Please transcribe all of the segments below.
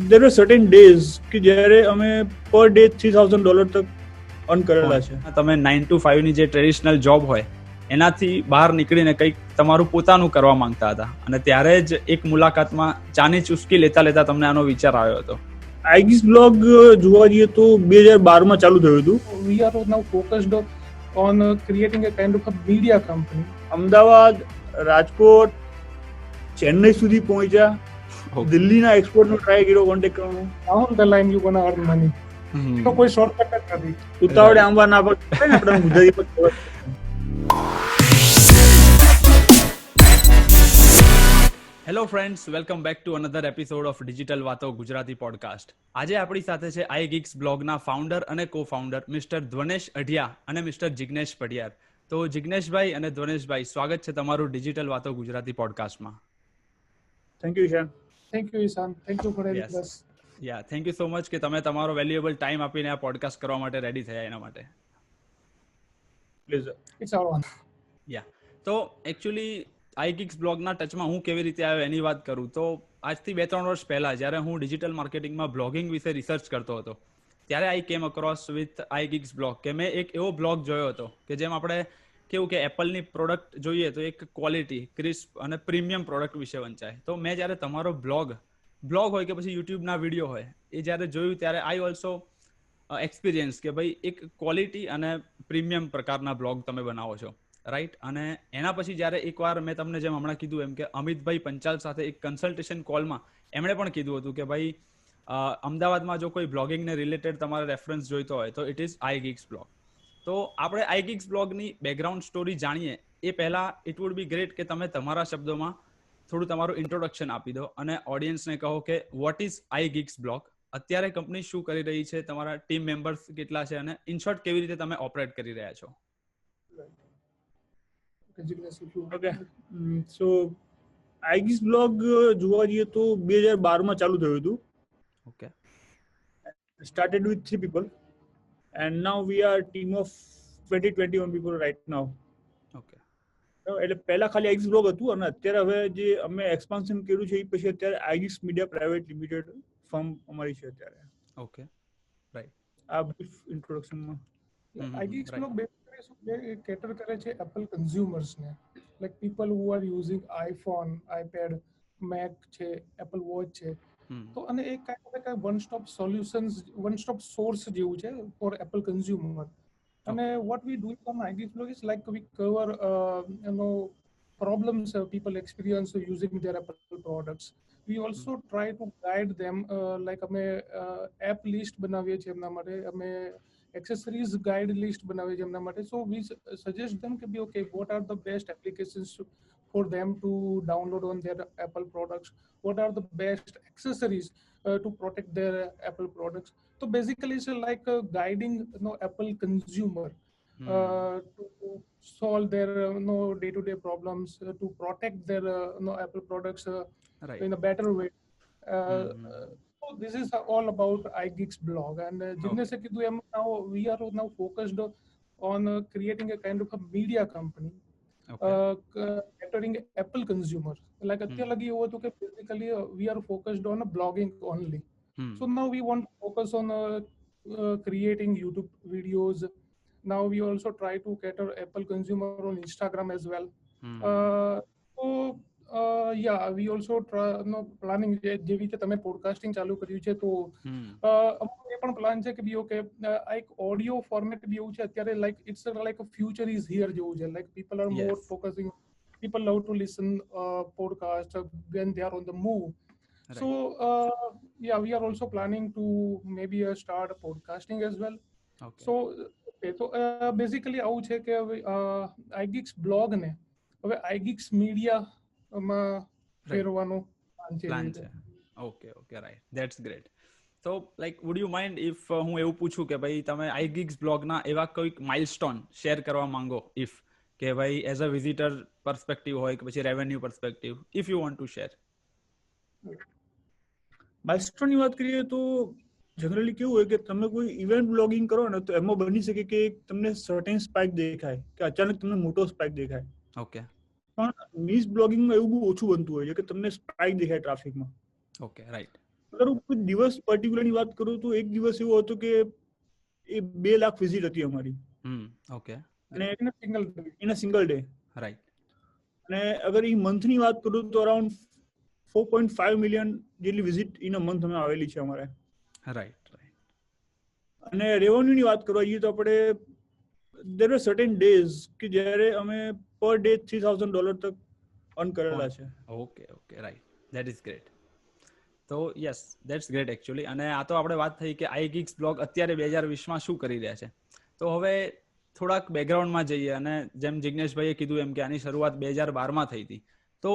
there were certain days કે જ્યારે અમે per day $3,000 તક earn કરેલા છે. તમે 9 to 5 ની જે ટ્રેડિશનલ જોબ હોય એનાથી બહાર નીકળીને કંઈક તમારું પોતાનું કરવા માંગતા હતા અને ત્યારે જ એક મુલાકાતમાં ચાની ચુસ્કી લેતા લેતા તમને આનો વિચાર આવ્યો હતો. આઈગીસ બ્લોગ જોવા જઈએ તો 2012 ચાલુ થયું હતું. We are now focused on creating a kind of a media company. Ahmedabad, Rajkot, Chennai સુધી પહોંચ્યા. દિલ્હીના એક્સપોર્ટનો ટ્રાય કર્યો કોન્ટેક્ટ કરવાનો. Down the line you gonna earn money. તો કોઈ શોર્ટકટ જ નથી. ઉતાવળે આંબા ના પડે ને આપણે ગુજરાતી પર ખબર. Hello friends, welcome back to another episode of digital વાતો ગુજરાતી પોડકાસ્ટ. આજે આપણી સાથે છે iGeeks બ્લોગના ફાઉન્ડર અને કો ફાઉન્ડર મિસ્ટર ધ્વનેશ અઢિયા અને મિસ્ટર જિગ્નેશ પડિયાર. તો જિગ્નેશભાઈ અને ધ્વનેશભાઈ, સ્વાગત છે તમારું ડિજિટલ વાતો ગુજરાતી પોડકાસ્ટમાં. Thank you Ishan. Thank you Ishan. Thank you for having us. Yeah, thank you so much કે તમે તમારો વેલ્યુએબલ ટાઈમ આપીને આ પોડકાસ્ટ કરવા માટે રેડી થયા એના માટે. પ્લીઝ. It's our honor. યા, તો એકચ્યુઅલી iGeeks બ્લોગના ટચમાં હું કેવી રીતે આવ્યો એની વાત કરું તો આજથી 2-3 વર્ષ પહેલા જ્યારે હું ડિજિટલ માર્કેટિંગમાં બ્લોગિંગ વિશે રિસર્ચ કરતો હતો ત્યારે આઈ કેમ અક્રોસ વિથ iGeeks બ્લોગ કે મેં એક એવો બ્લોગ જોયો હતો કે જેમ આપણે કેવું કે એપલની પ્રોડક્ટ જોઈએ તો એક ક્વોલિટી, ક્રિસ્પ અને પ્રીમિયમ પ્રોડક્ટ વિશે વંચાય. તો મેં જ્યારે તમારો બ્લોગ હોય કે પછી યુટ્યુબના વિડીયો હોય એ જ્યારે જોયું ત્યારે આઈ ઓલ્સો એક્સપિરિયન્સ કે ભાઈ એક ક્વોલિટી અને પ્રીમિયમ પ્રકારના બ્લોગ તમે બનાવો છો, રાઈટ? અને એના પછી જ્યારે એકવાર મેં તમને જેમ હમણાં કીધું એમ કે અમિતભાઈ પંચાલ સાથે એક કન્સલ્ટેશન કોલમાં એમણે પણ કીધું હતું કે ભાઈ અમદાવાદમાં જો કોઈ બ્લોગિંગને રિલેટેડ તમારે રેફરન્સ જોઈતો હોય તો ઇટ ઇઝ iGeeks બ્લોગ. તો આપણે iGeeks બ્લોગની બેકગ્રાઉન્ડ સ્ટોરી જાણીએ એ પહેલાં ઇટ વુડ બી ગ્રેટ કે તમે તમારા શબ્દોમાં થોડું તમારું ઇન્ટ્રોડક્શન આપી દો અને ઓડિયન્સને કહો કે વોટ ઇઝ iGeeks બ્લોગ, અત્યારે કંપની શું કરી રહી છે, તમારા ટીમ મેમ્બર્સ કેટલા છે અને ઇન શોર્ટ કેવી રીતે તમે ઓપરેટ કરી રહ્યા છો. ઓકે, સો આઈગીસ બ્લોગ જોવા જઈએ તો 2012 ચાલુ થયું હતું. Okay, started with 3 people and now we are a team of 20-21 people right now. Okay, એટલે પહેલા ખાલી આઈગીસ બ્લોગ હતું અને અત્યારે હવે જે અમે એક્સપાન્શન કર્યું છે એ પછી અત્યારે આઈગીસ મીડિયા પ્રાઇવેટ લિમિટેડ ફર્મ અમારી છે અત્યારે. Okay, right. આ brief ઇન્ટ્રોડક્શનમાં iGeeks blog basically cater કરે છે Apple consumers ને, like people who are using iPhone, iPad, Mac છે, Apple Watch છે. તો અને એક kind one stop solutions, one stop source જેવું છે ફોર Apple consumer. અને what we do on iGeeks blog is like we cover problems people experience using their Apple products. We also try to guide them like અમે app list બનાવીએ છીએ એમના માટે, અમે accessories guide list બનાવીએ છીએ એમના માટે. So we suggest them કે be okay, what are the best applications for them to download on their Apple products, what are the best accessories to protect their Apple products. So basically it's like guiding Apple consumer to solve their day-to-day problems, to protect their Apple products Right. in a better way. So this is all about iGeeks blog. And Jignesh said now we are now focused on creating a kind of a media company. Catering Apple consumer. Like અત્યારે લગી એવું હતું કે basically we are focused on blogging only. So now we want to focus on creating YouTube videos. Now we also try to cater Apple consumer on Instagram as well. So yeah, we also try planning જેવી રીતે તમે podcasting ચાલુ કર્યું છે તો અમારો એ પણ plan છે કે બી ઓકે આ એક ઓડિયો ફોર્મેટ બી એવું છે અત્યારે, like it's like future is here જેવું છે. Like people are more focusing, people love to listen podcast when they are on the move. So yeah, we are also planning to maybe start podcasting as well. So તો basically આવું છે કે iGeeks blog ને હવે iGeeks મીડિયામાં ફેરવાનો plan છે. Okay, right, that's great. તો like would you mind if હું એવું પૂછું કે ભાઈ તમે iGeeks બ્લોગના એવા કોઈક માઇલસ્ટોન શેર કરવા માંગો, ઇફ કે ભાઈ એઝ અ વિઝિટર પર્સપેક્ટિવ હોય કે પછી revenue perspective, if you want to share. માઇલસ્ટોનની વાત કરીએ તો જનરલી કેવું હોય કે તમે કોઈ ઇવેન્ટ બ્લોગિંગ કરો ને તો એમાં બની શકે કે તમને સર્ટેન સ્પાઇક દેખાય કે અચાનક તમને મોટો સ્પાઇક દેખાય. ઓકે, પણ ન્યૂઝ બ્લોગિંગમાં એવું બહુ ઓછું બનતું હોય છે કે તમને સ્પાઇક દેખાય ટ્રાફિકમાં. Okay, right. અગર હું કોઈ દિવસ પર્ટિક્યુલરની વાત કરું તો એક દિવસ એવો હતો કે એ 2 લાખ વિઝિટ હતી અમારી. ઓકે. અને in a single day. Right. અને અગર એ મંથની વાત કરું તો અરાઉન્ડ 4.5 મિલિયન જેટલી વિઝિટ ઇન અ મંથ અમે આવેલી છે અમારે. રાઈટ. અને રેવન્યુની વાત કરવા જઈએ તો આપણે there were certain days કે જ્યારે અમે પર ડે $3,000 તક અર્ન કરેલા છે. Okay right. That is great. તો યસ, ધેટ્સ ગ્રેટ એકચ્યુઅલી. અને આ તો આપણે વાત થઈ કે iGeeks બ્લોગ અત્યારે 2020માં શું કરી રહ્યા છે. તો હવે થોડાક બેકગ્રાઉન્ડમાં જઈએ અને જેમ જિગ્નેશભાઈએ કીધું એમ કે આની શરૂઆત 2012માં થઈ હતી. તો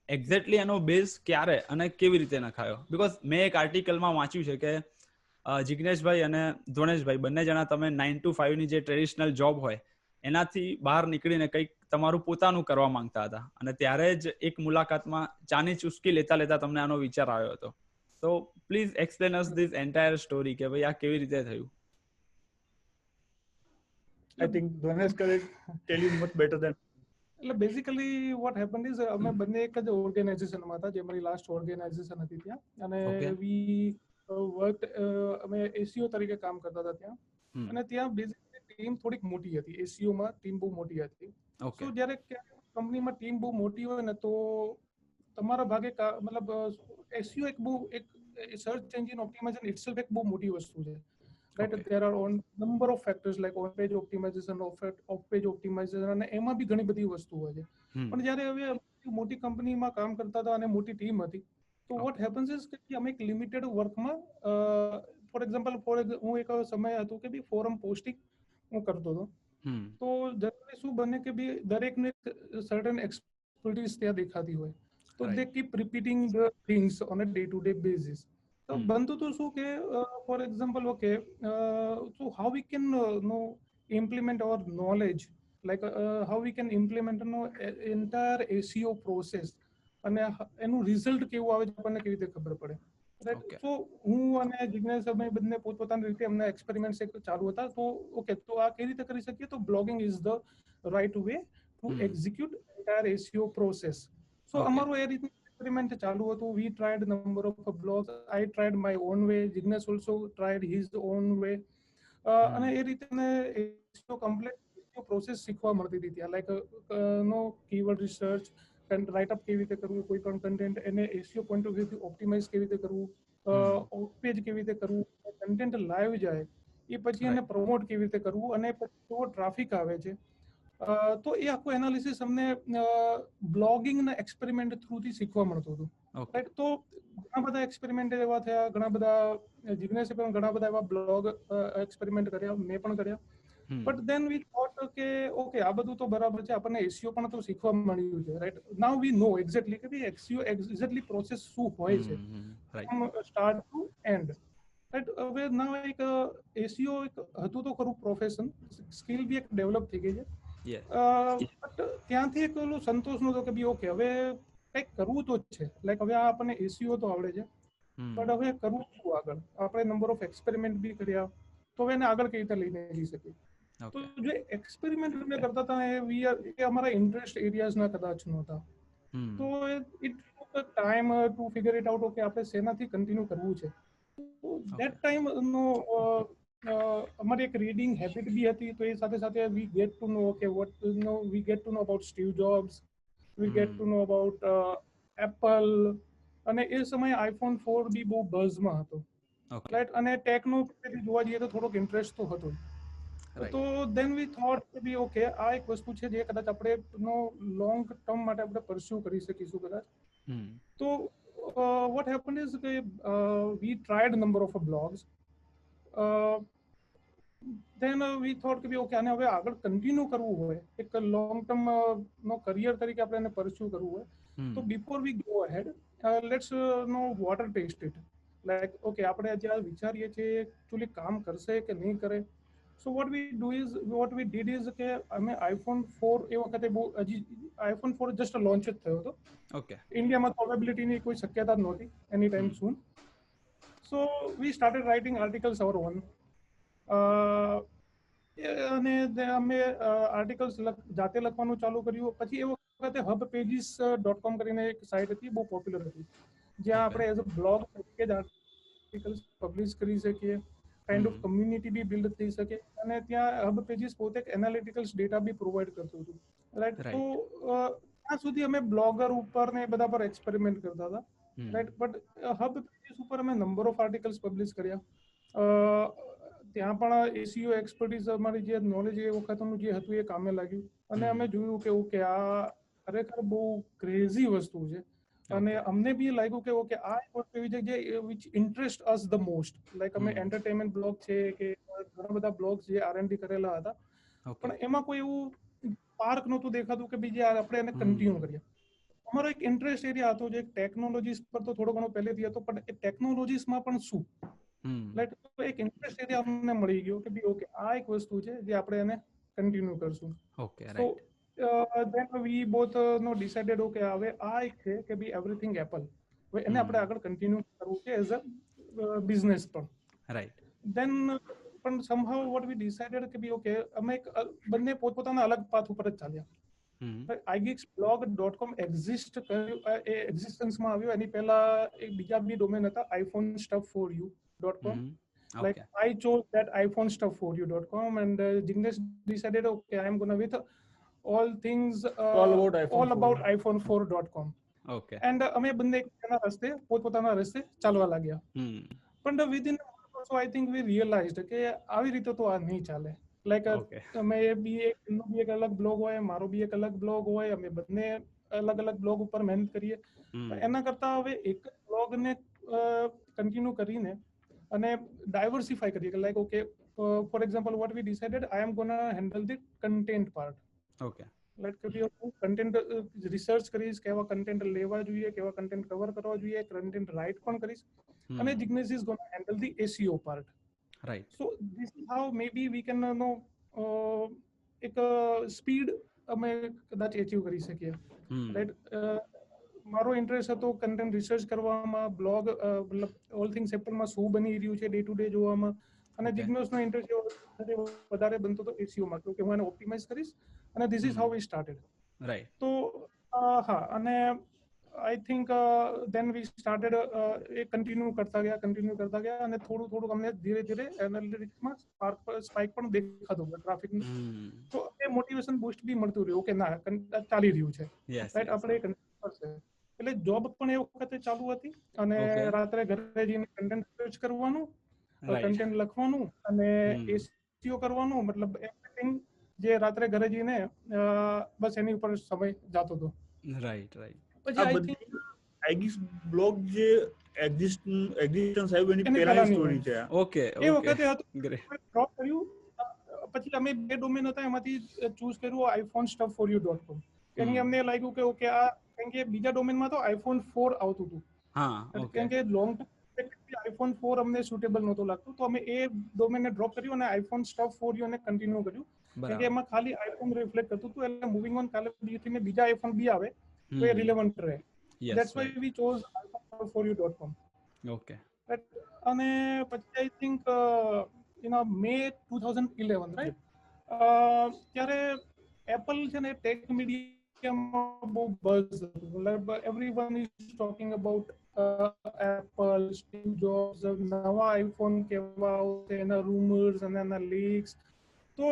એક્ઝેક્ટલી એનો બેઝ ક્યારે અને કેવી રીતે નખાયો? બીકોઝ મેં એક આર્ટિકલમાં વાંચ્યું છે કે જિગ્નેશભાઈ અને ધ્વનેશભાઈ બંને જણા તમે 9 to 5ની જે ટ્રેડિશનલ જોબ હોય એનાથી બહાર નીકળીને કંઈક તમારું પોતાનું કરવા માંગતા હતા. અને ત્યારે જ એક મુલાકાતમાં ચાની ચુસ્કી લેતા લેતા તમને આનો વિચાર આવ્યો હતો. તો please explain us this entire story કે ભાઈ આ કેવી રીતે થયું. I think Dhanesh can tell you much better than. એટલે બેઝિકલી વોટ હેપન્ડ ઇઝ અમે બંને એક જ ઓર્ગેનાઇઝેશનમાં હતા, જે અમારી લાસ્ટ ઓર્ગેનાઇઝેશન હતી ત્યાં. અને વી વર્ક અમે એસીઓ તરીકે કામ કરતા હતા ત્યાં. અને ત્યાં બેઝિકલી ટીમ થોડીક મોટી હતી. એસીઓમાં ટીમ બહુ મોટી હતી. તો જ્યારે કંપનીમાં ટીમ બહુ મોટી હોય ને તો તમારા ભાગે મતલબ એસીઓ એક સર્ચ એન્જિન ઓપ્ટિમાઇઝેશન ઇટસેલ્ફ એક બહુ મોટી વસ્તુ છે. Right, there are on number of factors like on page optimization, off page optimization, અને એમાં બી ઘણી બધી વસ્તુ હોય છે. પણ જ્યારે હવે મોટી કંપનીમાં કામ કરતા હતા અને મોટી ટીમ હતી, તો વોટ હેપન્સ ઇઝ કે અમે એક લિમિટેડ વર્કમાં ફોર એક્ઝામ્પલ હું એક સમય હતો કે બી ફોરમ પોસ્ટિંગ હું કરતો હતો. તો જનરલી શું બને કે બી દરેકને સર્ટન એક્સપર્ટીઝ ત્યાં દેખાતી હોય, તો they keep repeating the things on a day to day basis. તો બનતું તો શું કે for example so how we can implement our knowledge, like how we can implement entire ACO process અને એનું રિઝલ્ટ કેવું આવે છે આપણને કેવી રીતે ખબર પડે. રાઈટ. તો હું અને જિગ્નેશ અમે બંને પોતપોતાની રીતે એમના એક્સપેરિમેન્ટ્સ ચાલુ હતા. તો તો આ કેવી રીતે કરી શકીએ? તો blogging is the right way to execute entire ACO process. So અમારું એ રીતે experiment ચાલુ હતું. We tried number of blogs. I tried my own way. Jignesh also tried his own way. અને એ રીતે SEO કમ્પ્લીટ પ્રોસેસ શીખવા મળતી હતી ત્યાં. લાઈક કીવર્ડ રિસર્ચ, રાઇટઅપ કેવી રીતે કરવું, કોઈ પણ કન્ટેન્ટ એને SEO પોઈન્ટ ઓફ વ્યૂથી ઓપ્ટિમાઇઝ કેવી રીતે કરવું, ઓફ પેજ કેવી રીતે કરવું, કન્ટેન્ટ લાઈવ જાય એ પછી એને પ્રમોટ કેવી રીતે કરવું, અને પછી કેવો ટ્રાફિક આવે છે. તો એ આખું એનાલિસિસ અમને બ્લોગિંગના એક્સપેરિમેન્ટ થ્રુથી શીખવા મળતું હતું. રાઈટ. તો ઘણા બધા એક્સપેરિમેન્ટ એવા થયા, ઘણા બધા જિગ્નેશે પણ ઘણા બધા એવા બ્લોગ એક્સપેરિમેન્ટ કર્યા, મેં પણ કર્યા. બટ ધેન વી થોટ કે ઓકે આ બધું તો બરાબર છે, આપણને એસીઓ પણ તો શીખવા મળ્યું છે. રાઈટ. નાઉ વી નો એક્ઝેક્ટલી કે ભાઈ એસીઓ એક્ઝેક્ટલી પ્રોસેસ શું હોય છે from start two and. Right. હવે ના એક એસીઓ એક હતું તો ખરું પ્રોફેશન, સ્કિલ બી એક ડેવલપ થઈ ગઈ છે. બટ ત્યાંથી એક ઓલો સંતોષ નતો કે બી ઓકે હવે કંઈક કરવું તો જ છે. લાઈક હવે આ આપણને એસીઓ તો આવડે છે, બટ હવે કરવું શું આગળ? આપણે નંબર ઓફ એક્સપેરિમેન્ટ બી કર્યા, તો હવે એને આગળ કઈ રીતે લઈને જઈ શકીએ? તો જે એક્સપેરિમેન્ટ અમે કરતા હતા એ અમારા ઇન્ટરેસ્ટ એરિયાઝના કદાચ નહોતા. તો it took time to figure it out. Okay આપણે શેનાથી કન્ટિન્યુ કરવું છે. તો ધેટ ટાઈમ અમારી એક રીડિંગ હેબિટ બી હતી. તો એ સાથે સાથે we get to know okay we get to know about Steve Jobs, we get to know about Apple. અને એ સમયે iPhone 4 બી બહુ બઝમાં હતો. રાઈટ. અને ટેકનો જોવા જઈએ તો થોડોક ઇન્ટરેસ્ટ તો હતો. તો દેન વી થોટ કે બી ઓકે આ એક વસ્તુ છે જે કદાચ આપણે લોંગ ટર્મ માટે આપણે પરસ્યુ કરી શકીશું કદાચ. તો what happened is કે we tried number of blogs. Then we thought કે ઓકે આને હવે આગળ કન્ટિન્યુ કરવું હોય, એક લોંગ ટર્મ નો કરિયર તરીકે આપણે એને પરસ્યુ કરવું હોય, તો before we go ahead let's water test it. Like okay આપણે જ્યાં વિચારીએ છીએ એકચ્યુઅલી કામ કરશે કે નહીં કરે. સો what we did is કે અમે iPhone 4 એ વખતે બહુ હજી iPhone 4 જસ્ટ લોન્ચ જ થયો હતો. ઇન્ડિયામાં તો અવેબિલિટીની કોઈ શક્યતા જ નહોતી any time soon. So we started writing articles our own. અને અમે આર્ટિકલ્સ જાતે લખવાનું ચાલુ કર્યું. પછી એ વખતે hubpages.com કરીને એક સાઇટ હતી, બહુ પોપ્યુલર હતી, જ્યાં આપણે એઝ અ બ્લોગ તરીકે જ આર્ટિકલ્સ પબ્લિશ કરી શકીએ, કાઇન્ડ ઓફ કમ્યુનિટી બી બિલ્ડ થઈ શકે, અને ત્યાં હબ પેજીસ પોતે એનાલિટિકલ્સ ડેટા બી પ્રોવાઈડ કરતું હતું, રાઈટ. તો ત્યાં સુધી અમે બ્લોગર ઉપર ને બધા પર એક્સપેરિમેન્ટ કરતા હતા, રાઈટ. બટ હબ પેજીસ ઉપર અમે નંબર ઓફ આર્ટિકલ્સ પબ્લિશ કર્યા, ત્યાં પણ એસીઓ એક્સપર્ટીઝ અમારી જે નોલેજ એ વખતનું જે હતું એ કામે લાગ્યું, અને અમે જોયું કે ઓકે આ ખરેખર બહુ ક્રેઝી વસ્તુ છે, અને અમને બી લાગ્યું કે ઓકે આ એક વસ્તુ એવી છે જે which interest us the most, like અમે એન્ટરટેનમેન્ટ બ્લોગ છે કે ઘણા બધા બ્લોગ્સ જે R&D કરેલા હતા, પણ એમાં કોઈ એવું પાર્ક નહોતું દેખાતું કે બીજે આપણે એને કન્ટિન્યુ કરીએ. અમારો એક ઇન્ટરેસ્ટ એરિયા હતો જે ટેકનોલોજીસ પર તો થોડો ઘણો પહેલેથી હતો, પણ એ ટેકનોલોજીસમાં પણ શું, લાઈક એક ઇન્ટરેસ્ટ એરિયા અમને મળી ગયો કે બી ઓકે આ એક વસ્તુ છે જે આપણે એને કન્ટિન્યુ કરશું. સો then we both no decided okay હવે આ એક છે કે ભઈ એવરીથિંગ એપલ, હવે એને આપણે આગળ કન્ટિન્યુ કરવું છે એઝ અ બિઝનેસ પણ, રાઈટ. ધેન પણ somehow what we decided કે ભઈ ઓકે અમે એક બંને પોતપોતાના અલગ પાથ ઉપર જ ચાલ્યા. igeeksblog.com એક્ઝિસ્ટ કર્યું, એ એક્ઝિસ્ટન્સમાં આવ્યું એની પહેલા એક બીજા બી ડોમેન હતા, iPhonestuffforyou.com. Like I chose that iPhonestuffforyou.com and Jignesh decided okay I am gonna with all things all about iPhone4.com. Okay. And અમે બંને એના રસ્તે પોતપોતાના રસ્તે ચાલવા લાગ્યા. પણ within also I think we realized કે આવી રીતે તો આ નહીં ચાલે. લાઈક અમે બી એક અલગ બ્લોગ હોય, મારો બી એક અલગ બ્લોગ હોય, અમે બંને અલગ અલગ બ્લોગ ઉપર મહેનત કરીએ, એના કરતા હવે એક બ્લોગને કન્ટિન્યુ કરીને અને ડાયવર્સિફાય કરીએ, like okay for example what we decided I am gonna handle the content part. Okay. Like કે હું કન્ટેન્ટ રિસર્ચ કરીશ, કેવા કન્ટેન્ટ લેવા જોઈએ, કેવા કન્ટેન્ટ કવર કરવા જોઈએ, કન્ટેન્ટ રાઇટ પણ કરીશ, અને Jignesh is gonna handle the SEO part. Right. So this is how maybe we can know એક સ્પીડ અમે કદાચ એચીવ કરી શકીએ, રાઈટ. મારો ઇન્ટરેસ્ટ હતો કન્ટેન્ટ રિસર્ચ કરવામાં, બ્લોગ મતલબ ઓલ થિંગ્સ એપલમાં શું બની રહ્યું છે ડે ટુ ડે જોવામાં, અને જિગ્નેશનો ઇન્ટરેસ્ટ વધારે બનતો હતો એસીઓમાં, કે હું એને ઓપ્ટિમાઇઝ કરીશ, અને this is how we started. Right. તો હા, અને I think then we started એ કન્ટિન્યુ કરતા ગયા, અને થોડું અમને ધીરે ધીરે એનાલિટિક્સમાં સ્પાઇક પણ દેખાતો હતો ટ્રાફિકનું, તો એ મોટિવેશન બૂસ્ટ બી મળતું રહ્યું કે ના ચાલી રહ્યું છે, રાઈટ, આપણે કન્ટિન્યુ કરશે. એટલે જોબ પણ એ વખતે ચાલુ હતી, અને રાત્રે ઘરે જઈને કન્ટેન્ટ સર્ચ કરવાનું, કન્ટેન્ટ લખવાનું, અને એસીઓ કરવાનું, મતલબ એવરીથિંગ જે રાત્રે ઘરે જઈને બસ એની ઉપર સમય જતો હતો. રાઈટ. પછી આઈ થિંક iGeeks બ્લોગ જે એક્ઝિસ્ટન્સ આવ્યું એની પહેલાની સ્ટોરી છે. ઓકે. એ વખતે હતું, ડ્રોપ કર્યું. પછી અમે બે ડોમેન હતા, એમાંથી ચૂઝ કર્યું iPhonestuffforyou.com. એની અમને લાગ્યું કે ઓકે આ કારણ કે બીજા ડોમેનમાં તો iPhone4 આવતું હતું, કારણ કે લોંગ iPhone4 અમને સુટેબલ નહોતું લાગતું, તો અમે એ ડોમેનને ડ્રોપ કર્યું અને iPhonestuffforyou ને કન્ટિન્યુ કર્યું, કારણ કે એમાં ખાલી iPhone રિફ્લેક્ટ કરતું હતું, એટલે મૂવિંગ ઓન કાલે બીજા iPhone બી આવે તો એ રિલેવન્ટ રહે. That's why we chose iPhonestuffforyou.com. Okay. અને પછી આઈ થિંક મે 2011, રાઈટ, ત્યારે એપલ છે ને ટેક મીડિયામાં બહુ બઝ હતું, everyone is talking about Apple, Steve jobs, નવા આઈફોન કેવા આવશે, એના રૂમર્સ અને એના લીક્સ. તો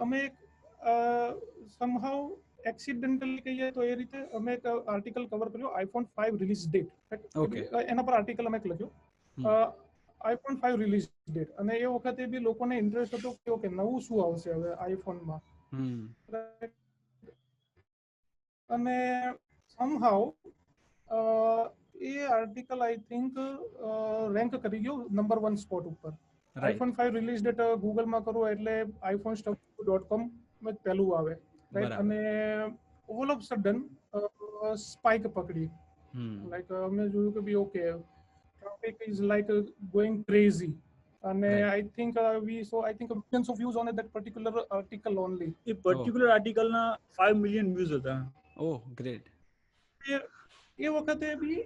અમે સમહાઉ એક્સિડેન્ટલી કહીએ તો એ રીતે અમે એક આર્ટિકલ કવર કર્યો, iPhone5 રિલીઝ ડેટ, એના પર આર્ટિકલ અમે લખ્યો, iPhone5 રિલીઝ ડેટ, અને એ વખતે બી લોકોને ઇન્ટરેસ્ટ હતો કે ઓકે નવું શું આવશે હવે આઈફોનમાં, અને સમહાઉ એ આર્ટિકલ આઈ થિંક રેન્ક કરી ગયો નંબર 1 સ્પોટ ઉપર. iPhone5 રિલીઝ ડેટ ગૂગલમાં કરો એટલે iPhonestuffforyou.com પહેલું આવે, રાઈટ, અને ઓલ ઓફ સડન સ્પાઇક પકડી, લાઈક અમે જોયું કે બી okay traffic is like going crazy, and I think we saw millions of views on that particular article only. એ પર્ટિક્યુલર આર્ટિકલના 5 મિલિયન વ્યૂઝ હતા. Oh great. એ વખતે બી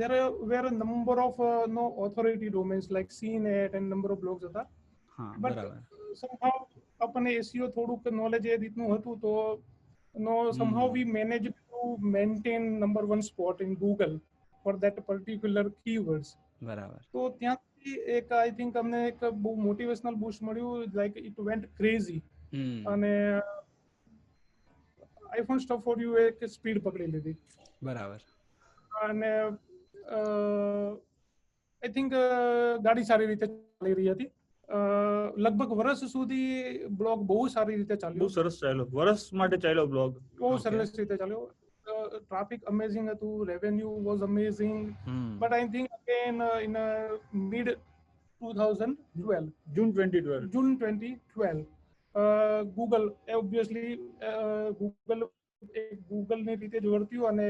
there were a number of no authority domains like CNET and number of blogs હતા, but somehow આપણને SEO થોડુંક knowledge એ રીતનું હતું, તો somehow we managed to maintain number 1 spot in Google for that particular keywords. બરાબર. તો ત્યાંથી એક આઈ થિંક અમને એક બહુ મોટિવેશનલ બૂસ્ટ મળ્યું, લાઈક ઇટ વેન્ટ ક્રેઝી. અને આઈફોન સ્ટફ ફોર યુ એક સ્પીડ પકડી લીધી. બરાબર. અને આઈ થિંક ગાડી સારી રીતે ચાલી રહી હતી. લગભગ વર્ષ સુધી બ્લોગ બહુ સારી રીતે ચાલ્યો. બહુ સરસ ચાલ્યો, વર્ષ માટે ચાલ્યો બ્લોગ. બહુ સરસ રીતે ચાલ્યો. ટ્રાફિક અમેઝિંગ હતું, revenue was amazing. But I think again in mid 2012 June 2012 Google obviously ગૂગલની રીતે જ વર્ત્યું અને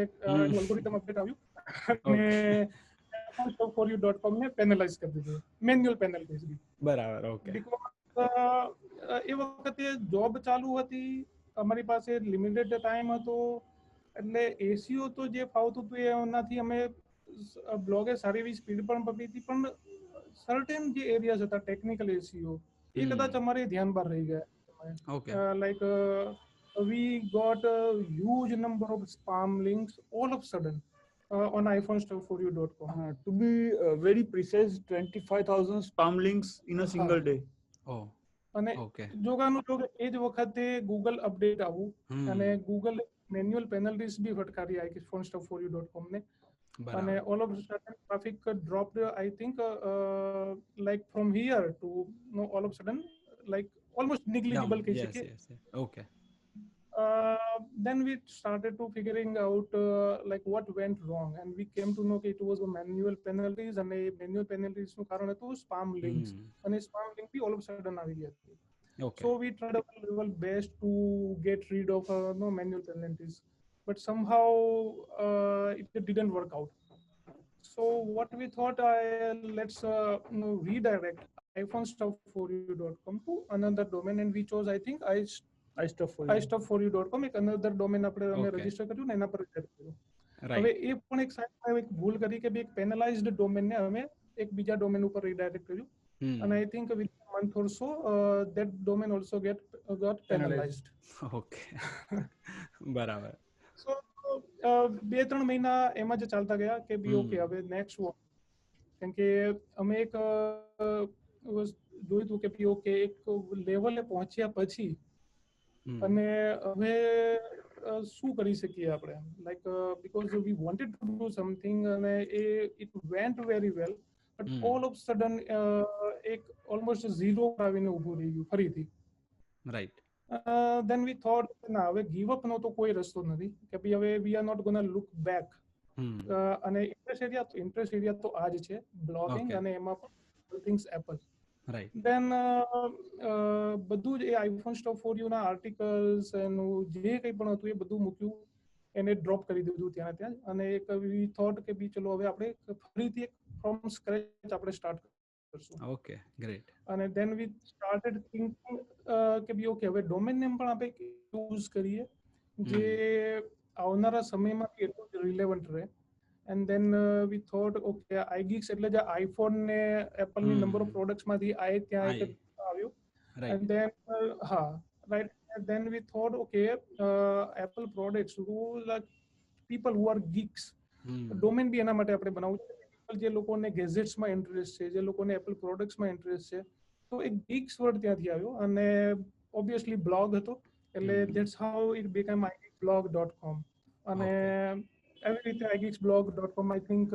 એલ્ગોરિધમ અપડેટ આવ્યું અને iPhoneStuffForYou.com ને પેનલાઇઝ કરી દીધું, મેન્યુઅલ પેનલ્ટીઝ. બરાબર. ઓકે. એ વખતે જોબ ચાલુ હતી, અમારી પાસે લિમિટેડ ટાઈમ હતો, એટલે એસીઓ તો જે ફાવતું હતું એનાથી અમે બ્લોગે સારી એવી સ્પીડ પણ પકડી હતી, પણ સર્ટેન જે એરિયાઝ હતા ટેકનિકલ એસીઓ એ કદાચ અમારે ધ્યાન બહાર રહી ગયા. Like we got huge number of spam links all of sudden on iPhoneStuffForYou.com. To be very precise, 25,000 spam links in a single day. અને જોગાનું જોગ એ જ વખતે ગૂગલ અપડેટ આવું અને ગૂગલ મેન્યુઅલ પેનલ્ટીઝ બી ફટકારી iPhoneStuffForYou.com ને. અને all of sudden traffic dropped, I think like from here to all of sudden like almost negligible કહી શકીએ. Okay. Then we started to figuring out like what went wrong, and we came to know that it was a manual penalties, and manual penalties નું કારણ હતું spam links, અને spam link B all of a sudden આવી ગયા હતી. So we tried our level best to get rid of no manual penalties, but somehow it didn't work out. So what we thought, let's redirect iPhoneStuffForYou.com to another domain, and we chose, I think, iStuffForYou.com. એક another domain આપણે અમે register કર્યું ને એના પર set કર્યું. હવે એ પણ એક સાઈડમાં એક ભૂલ કરી કે એક પેનલાઇઝ્ડ ડોમેન ને અમે એક બીજા ડોમેન ઉપર રીડાયરેક્ટ કર્યું, અને I think with month or so that domain also got penalised. Okay. બરાબર. સો 2-3 મહિના એમાં જ ચાલતા ગયા કે બી ઓકે હવે નેક્સ્ટ વોક, કેમ કે અમે એક જોયું હતું કે બી ઓકે એક લેવલે પહોંચ્યા પછી અને હવે શું કરી શકીએ આપણે, like because we wanted to do something, અને it went very well, but all of sudden એક ઓલમોસ્ટ ઝીરો આવીને ઊભું રહી ગયું ફરીથી. રાઈટ. then we thought ના હવે ગીવ અપ નો તો કોઈ રસ્તો નથી કે ભાઈ હવે we are not gonna look back. અને ઇન્ટરેસ્ટ એરિયા તો આ જ છે બ્લોગિંગ, અને એમાં પણ થિંગ્સ એપલ. Then બધું જ એ iPhoneStuffForYou ના આર્ટિકલ્સ એનું જે કંઈ પણ હતું એ બધું મૂક્યું, એને ડ્રોપ કરી દીધું ત્યાં ત્યાં, અને એક વી થોટ કે બી ચલો હવે આપણે ફરીથી એક ફ્રોમ સ્ક્રેચ આપણે સ્ટાર્ટ કરશું. Okay, great. અને then we started thinking કે બી ઓકે હવે ડોમેન નેમ પણ આપણે યુઝ કરીએ જે આવનારા સમયમાં એટલું જ રિલેવન્ટ રહે. And then we thought okay iGeeks એટલે જે આઈફોન ને એપલ ની નંબર ઓફ પ્રોડક્ટ્સ માંથી આ ત્યાં એક આવ્યું. And then right, and then we thought okay Apple products who like people who are geeks, domain બી એના માટે આપણે બનાવવું છે. જે લોકોને ગેજેટ્સ માં ઇન્ટરેસ્ટ છે, જે લોકોને એપલ પ્રોડક્ટ્સ માં ઇન્ટરેસ્ટ છે, તો એક ગીક્સ વર્ડ ત્યાંથી આવ્યો, અને ઓબ્વિયસલી બ્લોગ હતો એટલે that's how it became igeeksblog.com. અને એવી રીતે igeeksblog.com આઈ થિંક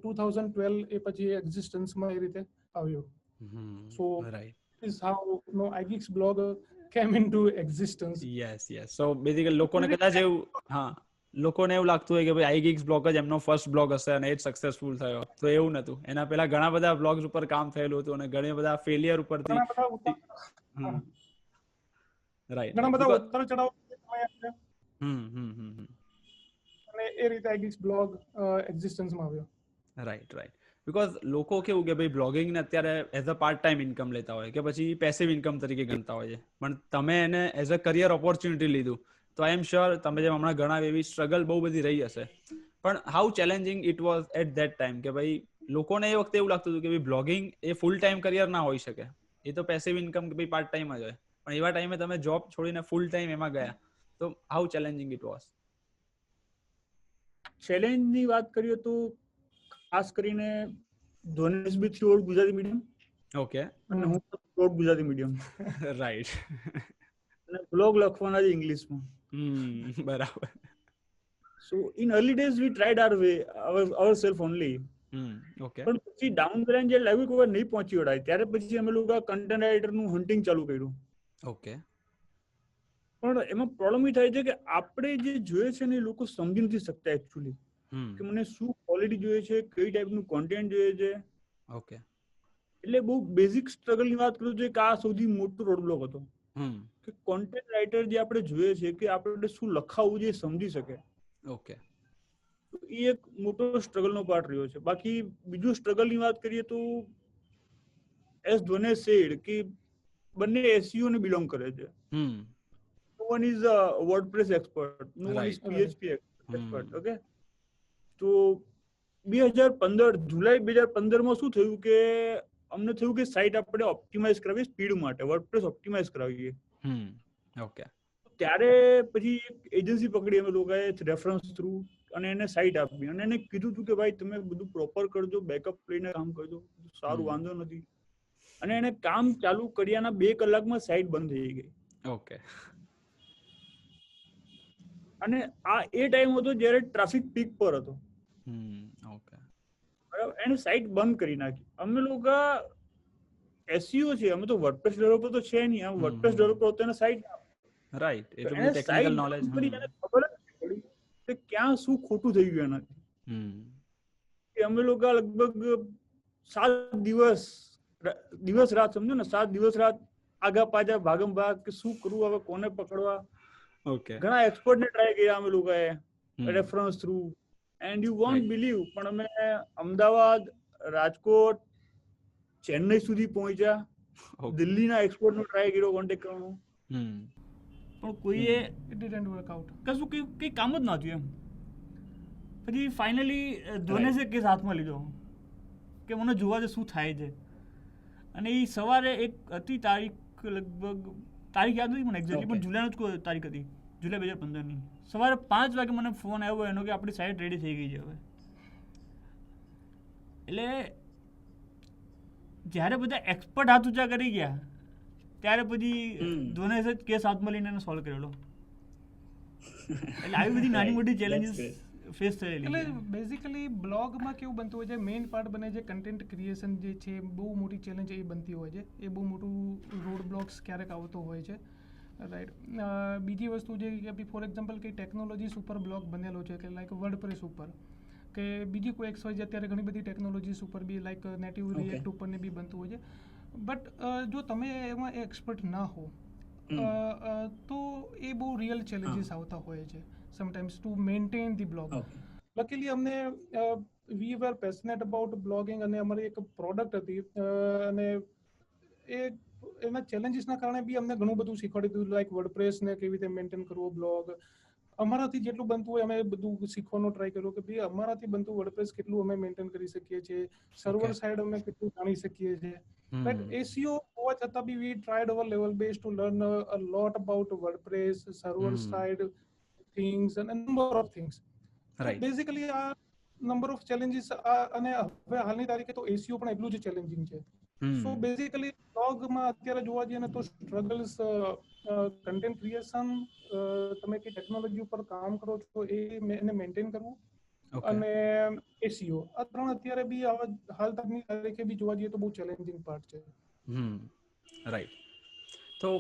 2012 એ પછી એક્ઝિસ્ટન્સમાં એ રીતે આવ્યો. સો is how iGeeksblog came into existence. Yes. So basically લોકોને કદાચ એવું લોકોને એવું લાગતું હોય કે ભાઈ iGeeksblog જ એમનો ફર્સ્ટ બ્લોગ હશે અને એ જ સક્સેસફુલ થયો, તો એવું નતું. એના પહેલા ઘણા બધા બ્લોગ્સ ઉપર કામ થયેલું હતું અને ઘણા બધા ફેલિયર ઉપરથી રાઈટ ઘણા બધા ઉતાર ચઢાવ અને એ રીતે iGeeksblog એક્ઝિસ્ટન્સમાં આવ્યો. રાઈટ. બીકોઝ લોકો કેવું કે ભાઈ બ્લોગિંગ ને અત્યારે as a part time income લેતા હોય કે પછી પેસિવ ઇન્કમ તરીકે ગણતા હોય છે, પણ તમે એને એઝ અ કરિયર ઓપોર્ચ્યુનિટી લીધું, તો આઈ એમ શ્યોર તમે જેમ હમણાં ઘણા એવી સ્ટ્રગલ બહુ બધી રહી હશે, પણ how challenging it was at that time કે ભાઈ લોકોને એ વખતે એવું લાગતું હતું કે ભાઈ બ્લોગિંગ એ ફૂલ ટાઈમ કરિયર ના હોઈ શકે, એ તો પેસિવ ઇન્કમ કે ભાઈ પાર્ટ ટાઈમ જ હોય, પણ એવા ટાઈમે તમે જોબ છોડીને ફૂલ ટાઈમ એમાં ગયા, તો હાઉ ચેલેન્જિંગ ઇટ વોઝ? ચેલેન્જની વાત કરીએ તો ખાસ કરીને ધ્વનેશ બી થ્રુઆઉટ ગુજરાતી મીડિયમ ઓકે, અને હું થ્રુઆઉટ ગુજરાતી મીડિયમ, રાઈટ. અને બ્લોગ લખવાના જ ઇંગ્લિશમાં. બરાબર. So in early days we tried our way, ourselves only. Okay, પણ પછી ડાઉન ધ લાઈન જે લાગ્યું કે હવે નહીં પહોંચી વળાય, ત્યારે પછી અમે લોકો કન્ટેન્ટ રાઇટરનું હન્ટિંગ ચાલુ કર્યું. ઓકે, પણ એમાં પ્રોબ્લેમ એ થાય છે કે આપણે જે જોઈએ છે ને એ લોકો સમજી નથી શકતા એકચ્યુઅલી કે મને શું ક્વોલિટી જોઈએ છે, કઈ ટાઈપનું કોન્ટેન્ટ જોઈએ છે. ઓકે, એટલે બહુ બેઝિક સ્ટ્રગલની વાત કરું છું કે આ સૌથી મોટો રોડબ્લોક હતો કે કોન્ટેન્ટ રાઇટર જે આપણે જોઈએ છે કે આપણે શું લખાવવું જોઈએ સમજી શકે. ઓકે, એ એક મોટો સ્ટ્રગલનો પાર્ટ રહ્યો છે. બાકી બીજું સ્ટ્રગલની વાત કરીએ તો એઝ ધ્વનેશ સેડ કે બંને એસઈઓ ને બિલોંગ કરે છે. No one is a WordPress expert, no one is PHP expert. Okay, તો 2015 જુલાઈ 2015 માં શું થયું કે અમને થયું કે સાઇટ આપણે ઓપ્ટિમાઇઝ કરાવીએ સ્પીડ માટે, વર્ડપ્રેસ ઓપ્ટિમાઇઝ કરાવીએ. ઓકે, ત્યારે પછી એક એજન્સી પકડી અમે લોકોએ રેફરન્સ થ્રુ અને એને સાઇટ આપી અને એને કીધું હતું કે ભાઈ તમે બધું પ્રોપર કરજો, બેકઅપ લઈને કામ કરજો, સારું વાંધો નથી. અને એને કામ ચાલુ કર્યાના 2 કલાકમાં સાઇટ બંધ થઈ ગઈ. ઓકે, અને આ એ ટાઈમ હતો જ્યારે ટ્રાફિક પીક પર હતો. ઓકે, બરાબર, એને સાઇટ બંધ કરી નાખી. અમે લોકો એસઈઓ છે, અમે તો વર્ડપ્રેસ ડેવલપર તો છે નહીં, આ વર્ડપ્રેસ ડેવલપર હતો એને સાઇટ રાઈટ, એટલું બધું ટેકનિકલ નોલેજ ખબર જ પડી કે ક્યાં શું ખોટું થઈ ગયું એનાથી. અમે લોકો લગભગ 7 દિવસ રાત, સમજો ને 7 દિવસ રાત આગા પાછા ભાગમ ભાગ કે શું કરવું, હવે કોને પકડવા. ઓકે, ઘણા એક્સપર્ટ ને ટ્રાય કર્યા અમે લોકોએ reference through, and you want believe, પણ અમે અમદાવાદ, રાજકોટ, ચેન્નઈ સુધી પહોંચ્યા. દિલ્હીના એક્સપર્ટ નો ટ્રાય કર્યો કોન્ટેક્ટ કરવાનો, પણ કોઈએ ડિડન્ટ વર્ક આઉટ, કશું કઈ કામ જ ના થયું એમ. પછી ફાઇનલી ધ્વનેશે કેસ હાથમાં લીધો કે મને જોવા દે શું થાય છે. અને એ સવારે એક હતી તારીખ, લગભગ તારીખ યાદ નથી મને એક્ઝેક્ટલી, પણ જુલાઈનો જ કોઈ તારીખ હતી, જુલાઈ 2015ની. સવારે 5 વાગે મને ફોન આવ્યો એનો કે આપણી સાઇટ રેડી થઈ ગઈ છે હવે. એટલે જ્યારે બધા એક્સપર્ટ હાથ ઊંચા કરી ગયા ત્યારે પછી ધ્વનેશે જ કેસ હાથમાં લઈને એને સોલ્વ કરેલો. એટલે આવી બધી નાની મોટી ચેલેન્જીસ ફેસ થયેલી. એટલે બેઝિકલી બ્લોગમાં કેવું બનતું હોય છે, મેઇન પાર્ટ બને છે કન્ટેન્ટ ક્રિએશન જે છે, બહુ મોટી ચેલેન્જ એ બનતી હોય છે, એ બહુ મોટું રોડ બ્લોક્સ ક્યારેક આવતો હોય છે. રાઈટ. બીજી વસ્તુ જે કે ફોર એક્ઝામ્પલ કંઈ ટેકનોલોજીસ ઉપર બ્લોગ બનેલો છે કે લાઈક વર્ડપ્રેસ ઉપર કે બીજી કોઈ એક્સ હોય છે, અત્યારે ઘણી બધી ટેકનોલોજીસ ઉપર બી લાઈક નેટિવ રિએક્ટ ઉપર ને બી બનતું હોય છે. બટ જો તમે એમાં એક્સપર્ટ ના હો તો એ બહુ રિયલ ચેલેન્જીસ આવતા હોય છે sometimes to maintain the blog. Luckily અમને વી વર પેશનેટ અબાઉટ બ્લોગિંગ અને અમારી એક પ્રોડક્ટ હતી અને એના ચેલેન્જીસના કારણે બી અમને ઘણું બધું શીખવાડી દીધું, લાઈક વર્ડપ્રેસને કેવી રીતે મેન્ટેન કરવો બ્લોગ. અમારાથી જેટલું બનતું હોય અમે બધું શીખવાનો ટ્રાય કર્યો કે ભાઈ અમારાથી બનતું વર્ડપ્રેસ કેટલું અમે મેન્ટેન કરી શકીએ છીએ, સર્વર સાઇડ અમે કેટલું જાણી શકીએ છીએ. બટ એસીઓ હોવા છતાં બી we tried our level best to learn a lot about WordPress, server side things અને નંબર ઓફ થિંગ્સ. બેઝિકલી આ નંબર ઓફ ચેલેન્જીસ અને હવે હાલની તારીખે તો એસીઓ પણ એટલું જ ચેલેન્જિંગ છે. સો બેઝિકલી બ્લોગમાં અત્યારે જોવા જઈએ ને તો સ્ટ્રગલ્સ કન્ટેન્ટ ક્રિએશન, તમે કઈ ટેકનોલોજી ઉપર કામ કરો છો એને મેન્ટેન કરવું અને એસીઓ, આ 3 અત્યારે બી હાલ તકની તારીખે બી જોવા જઈએ તો બહુ ચેલેન્જિંગ પાર્ટ છે. રાઈટ. તો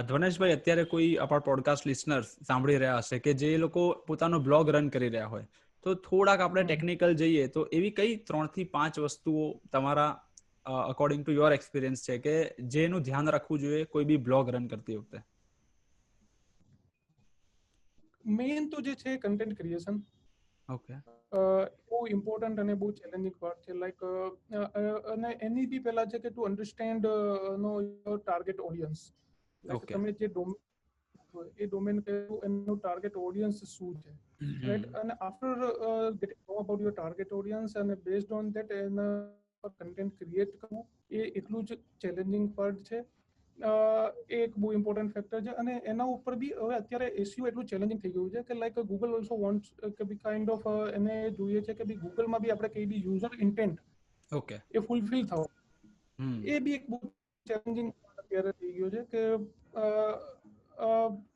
ધ્વનેશભાઈ, અત્યારે કોઈ આપણા પોડકાસ્ટ લિસનર્સ સાંભળી રહ્યા હશે કે જે લોકો પોતાનો બ્લોગ રન કરી રહ્યા હોય, તો થોડાક આપણે ટેકનિકલ જઈએ તો એવી કઈ 3 થી 5 વસ્તુઓ તમારા અકોર્ડિંગ ટુ યોર એક્સપિરિયન્સ છે કે જેનું ધ્યાન રાખવું જોઈએ કોઈ બી બ્લોગ રન કરતી વખતે? મેઇન તો જે છે કન્ટેન્ટ ક્રિએશન. ઓકે. બહુ ઇમ્પોર્ટન્ટ અને બહુ ચેલેન્જિંગ પાર્ટ છે. લાઈક અને એની બી પહેલા છે કે to understand know your target audience. Like તમે જે ડોમેન એ ડોમેન એનું ટાર્ગેટ ઓડિયન્સ શું છે, રાઈટ? અને after getting know about your target audience અને બેઝડ ઓન ધેટ એના કન્ટેન્ટ ક્રિએટ કરવું એ એટલું જ ચેલેન્જિંગ પાર્ટ છે. એક બહુ ઇમ્પોર્ટન્ટ ફેક્ટર છે. અને એના ઉપર બી હવે અત્યારે એસઈઓ એટલું ચેલેન્જિંગ થઈ ગયું છે કે લાઈક ગૂગલ ઓલ્સો વોન્ટ્સ કે બી કાઇન્ડ ઓફ એને જોઈએ છે કે બી ગૂગલમાં બી આપણે કઈ બી યુઝર ઇન્ટેન્ટ ઓકે એ ફૂલફિલ થવો, એ બી એક બહુ ચેલેન્જિંગ અત્યારે થઈ ગયું છે કે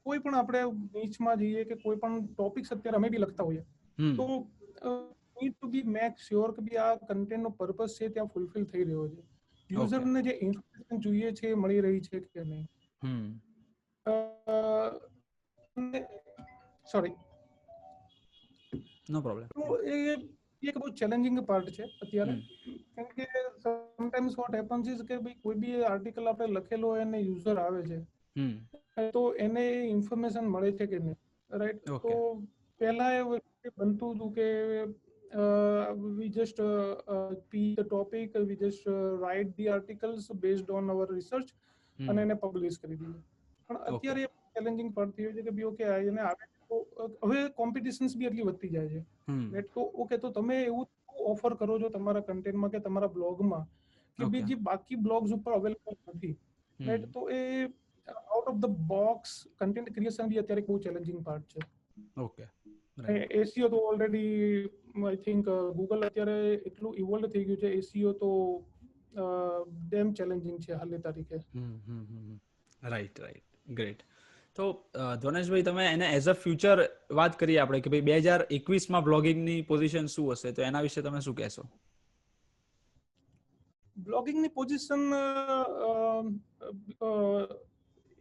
કોઈ પણ આપણે નીચમાં જઈએ કે કોઈ પણ ટોપિક્સ અત્યારે અમે બી લખતા હોઈએ તો need to be make sure કે બી આ કન્ટેન્ટનો પર્પસ છે ત્યાં ફૂલફિલ થઈ રહ્યો છે, યુઝરને જે ઇન્ફોર્મેશન જોઈએ છે એ મળી રહી છે કે નહીં. સોરી, નો પ્રોબ્લેમ. તો એ એક બહુ ચેલેન્જિંગ પાર્ટ છે અત્યારે, કેમ કે સમટાઈમ્સ વોટ હેપન્સ ઇઝ કે ભાઈ કોઈ બી આર્ટિકલ આપણે લખેલો હોય અને યુઝર આવે છે તો એને ઇન્ફોર્મેશન મળે છે કે નહીં, રાઈટ. તો પહેલા એ બનતું હતું કે we just pick the topic, we just write the articles based on our research અને એને પબ્લિશ કરી દઈએ. પણ અત્યારે ચેલેન્જિંગ પાર્ટ થયું છે કે બી ઓકે એને આવે તો હવે કોમ્પિટિશન્સ બી એટલી વધતી જાય છે, રાઈટ. તો ઓકે, તો તમે એવું ઓફર કરો છો તમારા કન્ટેન્ટમાં કે તમારા બ્લોગમાં કે બી જે બાકી બ્લોગ્સ ઉપર અવેલેબલ નથી, રાઈટ. તો એ out of the box content creation બી અત્યારે બહુ ચેલેન્જિંગ પાર્ટ છે. ઓકે, એસીઓ તો ઓલરેડી આઈ થિંક ગૂગલ અત્યારે એટલું ઇવોલ્વ થઈ ગયું છે, એસીઓ તો ડેમ ચેલેન્જિંગ છે હાલની તારીખે. Right, great. તો ધ્વનેશભાઈ, તમે એને એઝ અ ફ્યુચર વાત કરીએ આપણે કે ભાઈ 2021માં બ્લોગિંગની પોઝિશન શું હશે, તો એના વિશે તમે શું કહેશો? બ્લોગિંગની પોઝિશન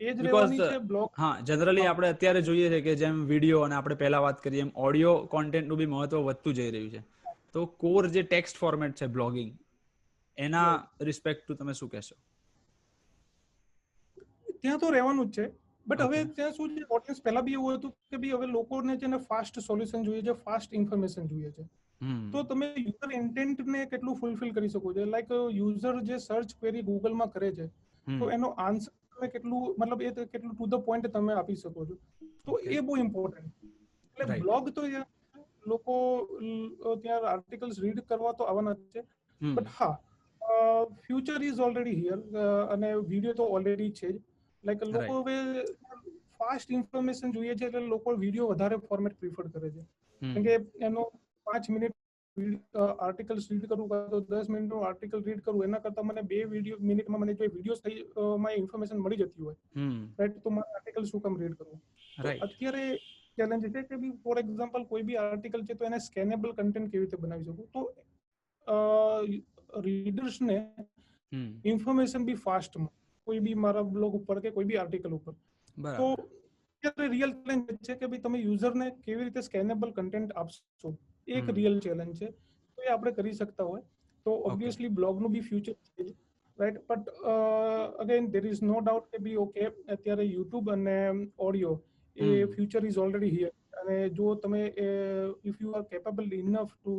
એ જ રહેવાની છે. બ્લોગ, હા, જનરલી આપણે અત્યારે જોઈએ છે કે જેમ વિડીયો અને આપણે પહેલા વાત કરીએ એમ ઓડિયો કોન્ટેન્ટનું બી મહત્વ વધતું જઈ રહ્યું છે. તો કોર જે ટેક્સ્ટ ફોર્મેટ છે બ્લોગિંગ, એના રિસ્પેક્ટ ટુ તમે શું કહેશો? ત્યાં તો રહેવાનું જ છે, બટ હવે ત્યાં શું છે, ઓડિયન્સ પહેલા બી એવું હતું કે બી હવે લોકોને છે ને ફાસ્ટ સોલ્યુશન જોઈએ છે, ફાસ્ટ ઇન્ફોર્મેશન જોઈએ છે. તો તમે યુઝર ઇન્ટેન્ટને કેટલું ફૂલફિલ કરી શકો છો, લાઈક યુઝર જે સર્ચ ક્વેરી ગૂગલમાં કરે છે તો એનો આન્સર તમે કેટલું, મતલબ એ કેટલું ટુ ધ પોઈન્ટ તમે આપી શકો છો, તો એ બહુ ઇમ્પોર્ટન્ટ. એટલે બ્લોગ તો લોકો ત્યાં આર્ટિકલ્સ રીડ કરવા તો આવવાના જ છે, બટ હા, ફ્યુચર ઇઝ ઓલરેડી હિયર અને વિડીયો તો ઓલરેડી છે જ. લાઈક લોકો હવે ફાસ્ટ ઇન્ફોર્મેશન જોઈએ છે એટલે લોકો વિડીયો વધારે ફોર્મેટ પ્રિફર કરે છે, કેમ કે એનો 5 મિનિટ આર્ટિકલ્સ રીડ કરવું કાં તો 10 મિનિટનું આર્ટિકલ રીડ કરવું, એના કરતાં મને 2 મિનિટમાં મને જો વિડીયોમાં ઇન્ફોર્મેશન મળી જતી હોય, રાઈટ, તો મારે આર્ટિકલ શું કામ રીડ કરવું. તો અત્યારે ચેલેન્જ છે કે બી ફોર એક્ઝામ્પલ કોઈ બી આર્ટિકલ છે તો એને સ્કેનેબલ કન્ટેન્ટ કેવી રીતે બનાવી શકું, તો રીડર્સને ઇન્ફોર્મેશન બી ફાસ્ટ મળે કોઈ બી મારા બ્લોગ ઉપર કે કોઈ બી આર્ટિકલ ઉપર. તો અત્યારે રિયલ ચેલેન્જ છે કે ભાઈ તમે યુઝરને કેવી રીતે સ્કેનેબલ કન્ટેન્ટ આપશો, એક રિયલ ચેલેન્જ છે. તો એ આપણે કરી શકતા હોય તો ઓબ્વિયસલી બ્લોગનું બી ફ્યુચર છે, right. But again there is no doubt કે બી ઓકે અત્યારે યુટ્યુબ અને ઓડિયો એ ફ્યુચર ઇઝ ઓલરેડી હિયર. અને જો તમે if you are capable enough to,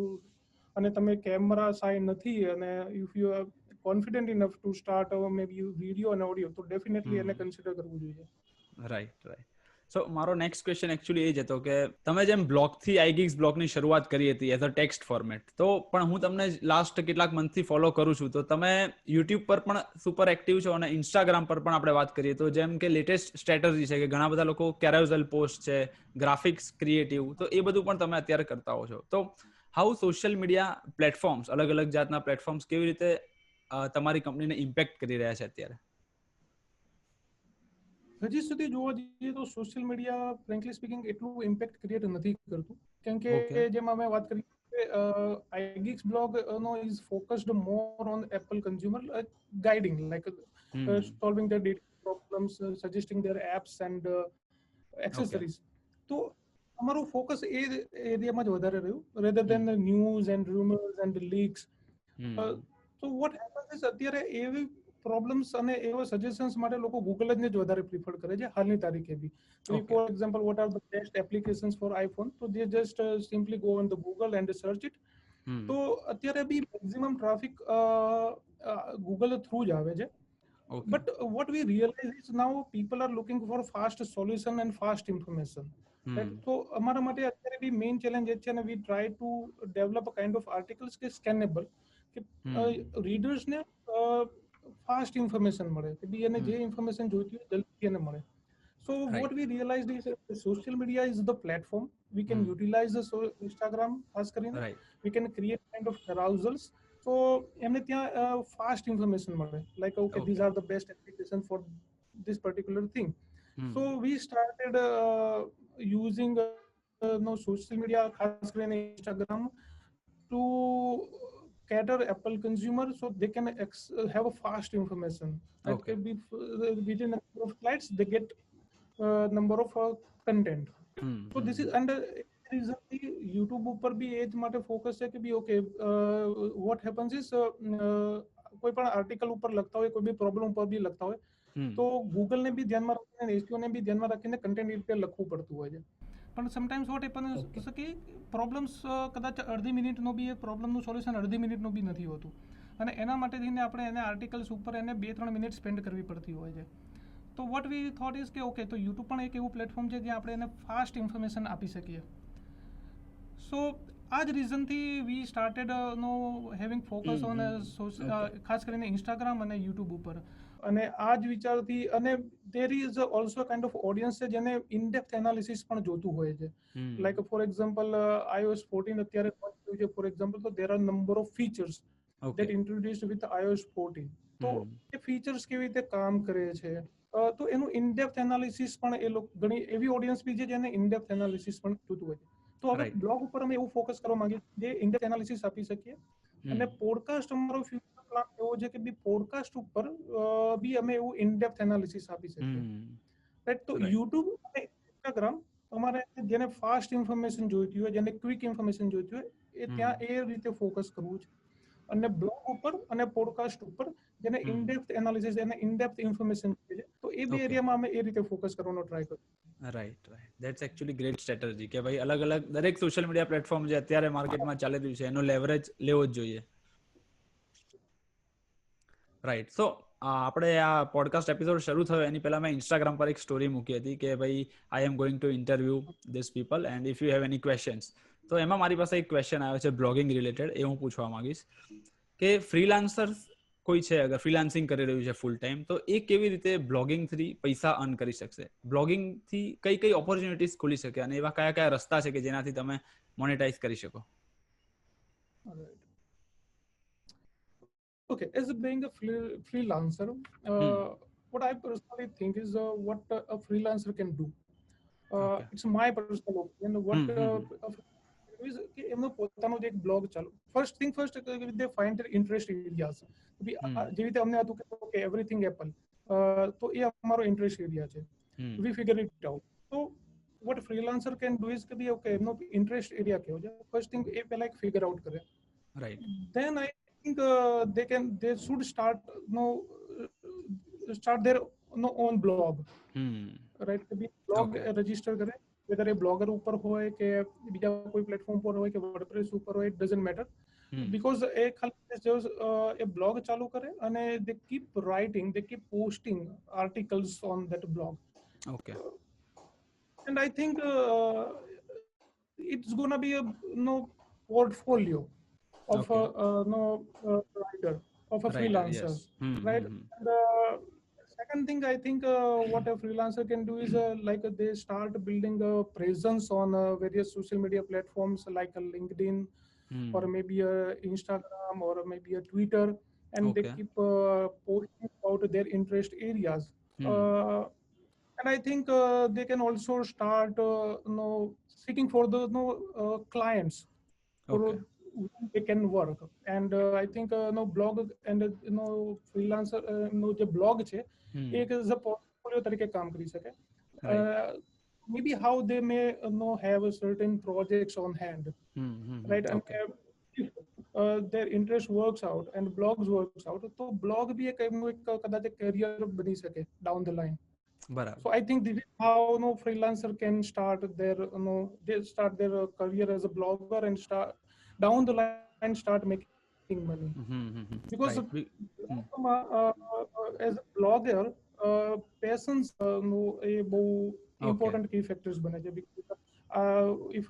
અને તમે કેમેરા શાય નથી અને if you are confident enough to start maybe video અને ઓડિયો, તો ડેફિનેટલી એને કન્સિડર કરવું જોઈએ. રાઈટ. સો મારો નેક્સ્ટ ક્વેશ્ચન એકચ્યુઅલી એ જ હતો કે તમે જેમ બ્લોગથી iGigs બ્લોગની શરૂઆત કરી હતી એઝ અ ટેક્સ્ટ ફોર્મેટ, તો પણ હું તમને લાસ્ટ કેટલાક મંથથી ફોલો કરું છું, તો તમે યુટ્યુબ પર પણ સુપર એક્ટિવ છો અને ઇન્સ્ટાગ્રામ પર પણ આપણે વાત કરીએ તો જેમ કે લેટેસ્ટ સ્ટ્રેટેજી છે કે ઘણા બધા લોકો કેરોઝલ પોસ્ટ છે, ગ્રાફિક્સ ક્રિએટિવ, તો એ બધું પણ તમે અત્યારે કરતા હો છો. તો હાઉ સોશિયલ મીડિયા પ્લેટફોર્મ્સ, અલગ અલગ જાતના પ્લેટફોર્મ્સ કેવી રીતે તમારી કંપનીને ઇમ્પેક્ટ કરી રહ્યા છે અત્યારે? હજી સુધી જોવા જઈએ તો સોશિયલ મીડિયા ફ્રેન્કલી સ્પીકિંગ એટલું ઇમ્પેક્ટ ક્રિએટ નથી કરતું, કેમ કે જેમ અમે વાત કરી iGigs blog is focused more on Apple consumer guiding, like solving their data problems, suggesting their apps and accessories. તો અમારું ફોકસ એ એરિયામાં જ વધારે રહ્યું, rather then news and rumours and leaks. તો વોટ હેપન્સ ઇઝ અત્યારે એવી પ્રોબ્લેમ્સ અને એવા સજેશન્સ માટે લોકો ગૂગલ જ વધારે પ્રિફર કરે છે હાલની તારીખે બી. For example, what are the best applications for iPhone, તો they just simply go on the Google and search it. તો અત્યારે બી મેક્સિમમ ટ્રાફિક ગૂગલ થ્રુ જ આવે છે. But what we realize is now people are looking for fast solution and fast information. Right? So અમારા માટે અત્યારે બી main challenge એ છે અને we try to develop a kind of articles કે scannable, કે રીડર્સને ફાસ્ટ ઇન્ફોર્મેશન મળે કે બી એને જે ઇન્ફોર્મેશન જોઈતી હોય જલ્દી એને મળે. So what we realized is social media is the platform. We can utilize the Instagram ખાસ કરીને. We can create kind of carousels. So એમને ત્યાં fast information મળે. Like okay, these are the best application for this particular thing. So we started using social media ખાસ કરીને Instagram to cater Apple consumer so they can have a fast information. That can be within a number of slides they get number of content. So this is and YouTube ઉપર બી એ જ માટે focus છે કે બી okay what happens is કોઈ પણ article ઉપર લખતા હોય કોઈ બી પ્રોબ્લેમ ઉપર બી લખતા હોય તો ગૂગલ ને બી ધ્યાનમાં રાખીને એસઈઓ ને બી ધ્યાનમાં રાખીને કન્ટેન્ટ રીતે લખવું પડતું હોય છે. પણ સમટાઈમ્સ વોટ હેપન્સ કે પ્રોબ્લેમ્સ કદાચ અડધી મિનિટનો બી એ પ્રોબ્લેમનું સોલ્યુશન અડધી મિનિટનું બી નથી હોતું અને એના માટે થઈને આપણે એને આર્ટિકલ્સ ઉપર એને 2-3 મિનિટ સ્પેન્ડ કરવી પડતી હોય છે. તો વોટ વી થોટ ઇઝ કે ઓકે તો યુટ્યુબ પણ એક એવું પ્લેટફોર્મ છે જ્યાં આપણે એને ફાસ્ટ ઇન્ફોર્મેશન આપી શકીએ. સો આ જ રીઝનથી we started now having focus on ખાસ કરીને ઇન્સ્ટાગ્રામ અને યુટ્યુબ ઉપર. અને આ જ વિચારથી અને there is also kind of audience છે જેને ઇનડેપ્થ એનાલિસિસ પણ જોતું હોય છે. લાઈક ફોર એક્ઝામ્પલ iOS 14 અત્યારે લોન્ચ થયું છે ફોર એક્ઝામ્પલ તો there are number of features that introduced with iOS 14. તો એ ફીચર્સ કેવી રીતે કામ કરે છે તો એનું ઇનડેપ્થ એનાલિસિસ પણ એ લોકો ઘણી એવી ઓડિયન્સ બી છે જેને ઇનડેપ્થ એનાલિસિસ પણ જોતું હોય. તો હવે બ્લોગ ઉપર અમે એવું ફોકસ કરવા માંગીએ જે ઇનડેપ્થ એનાલિસિસ આપી શકીએ અને પોડકાસ્ટ અમારો ફ્યુચર પ્લાન એવો છે કે બી પોડકાસ્ટ ઉપર બી અમે એવું ઇનડેપ્થ એનાલિસિસ આપી શકીએ. રાઈટ તો યુટ્યુબ અને ઇન્સ્ટાગ્રામ અમારે જેને ફાસ્ટ ઇન્ફોર્મેશન જોઈતી હોય જેને ક્વિક ઇન્ફોર્મેશન જોઈતી હોય એ ત્યાં એ રીતે ફોકસ કરવું છે. અને બ્લોગ ઉપર અને પોડકાસ્ટ ઉપર જેને ઇનડેપ્થ એનાલિસિસ અને ઇનડેપ્થ ઇન્ફોર્મેશન છે તો એ બે એરિયામાં અમે એ રીતે ફોકસ કરવાનો ટ્રાય કરીએ. Right that's actually great strategy કે ભાઈ અલગ અલગ દરેક સોશિયલ મીડિયા પ્લેટફોર્મ જે અત્યારે માર્કેટમાં ચાલી રહ્યું છે એનો લેવરેજ લેવો જ જોઈએ. રાઈટ સો આપણે આ પોડકાસ્ટ એપિસોડ શરૂ થયો એની પહેલા મેં ઇન્સ્ટાગ્રામ પર એક સ્ટોરી મૂકી હતી કે ભાઈ I am going to interview this people and if you have any questions. તો એમાં મારી પાસે એક ક્વેશ્ચન આવ્યો છે બ્લોગિંગ રિલેટેડ એ હું પૂછવા માંગીશ કે ફ્રીલાન્સર કોઈ છે અગર ફ્રીલાન્સિંગ કરી રહ્યું છે ફૂલ ટાઈમ તો એ કેવી રીતે બ્લોગિંગ થી પૈસા અર્ન કરી શકશે, બ્લોગિંગ થી કઈ કઈ ઓપોર્ચ્યુનિટીઝ ખુલી શકે અને એવા કયા કયા રસ્તા છે કે જેનાથી તમે મોનેટાઇઝ કરી શકો? Okay, as being a freelancer, what I personally think is what a freelancer can do. It's my personal opinion. What is એમનો પોતાનો એક બ્લોગ ચાલુ. First thing first they find their interest areas. જે રીતે અમને હતું કે everything Apple તો એ અમારો ઇન્ટરેસ્ટ એરિયા છે. We figure it out. So what freelancer can do is કે ભી ઓકે એમનો ઇન્ટરેસ્ટ એરિયા કેવો છે ફર્સ્ટ થિંગ એ પહેલા એક ફિગર આઉટ કરે. Right. Then I think they should start their own blog. Right, to be blog register કરે whether એ blogger ઉપર હોય કે બીજા કોઈ પ્લેટફોર્મ પર હોય કે વર્ડપ્રેસ ઉપર હોય, it doesn't matter. Because એ ખાલી એ બ્લોગ ચાલુ કરે અને they keep writing, they keep posting articles on that blog. Okay. And I think it's gonna be a portfolio of a writer, of a freelancer, yes. Right? And second thing, I think what a freelancer can do is like they start building a presence on various social media platforms like a LinkedIn or maybe a Instagram or maybe a Twitter, and they keep posting about their interest areas. And I think they can also start seeking for the clients. They can work, and I think blog and freelancer જે blog છે એક as a portfolio તરીકે કામ કરી શકે. Maybe how they may have a certain projects on hand, right? And if their interest works out and blogs works out તો blog બી એક કદાચ career બની શકે down the line. બરાબર. So I think this is how freelancer can start their they start their career as a blogger and start down the line start making money. Because as a blogger patience એ બહુ important key factors બને છે. If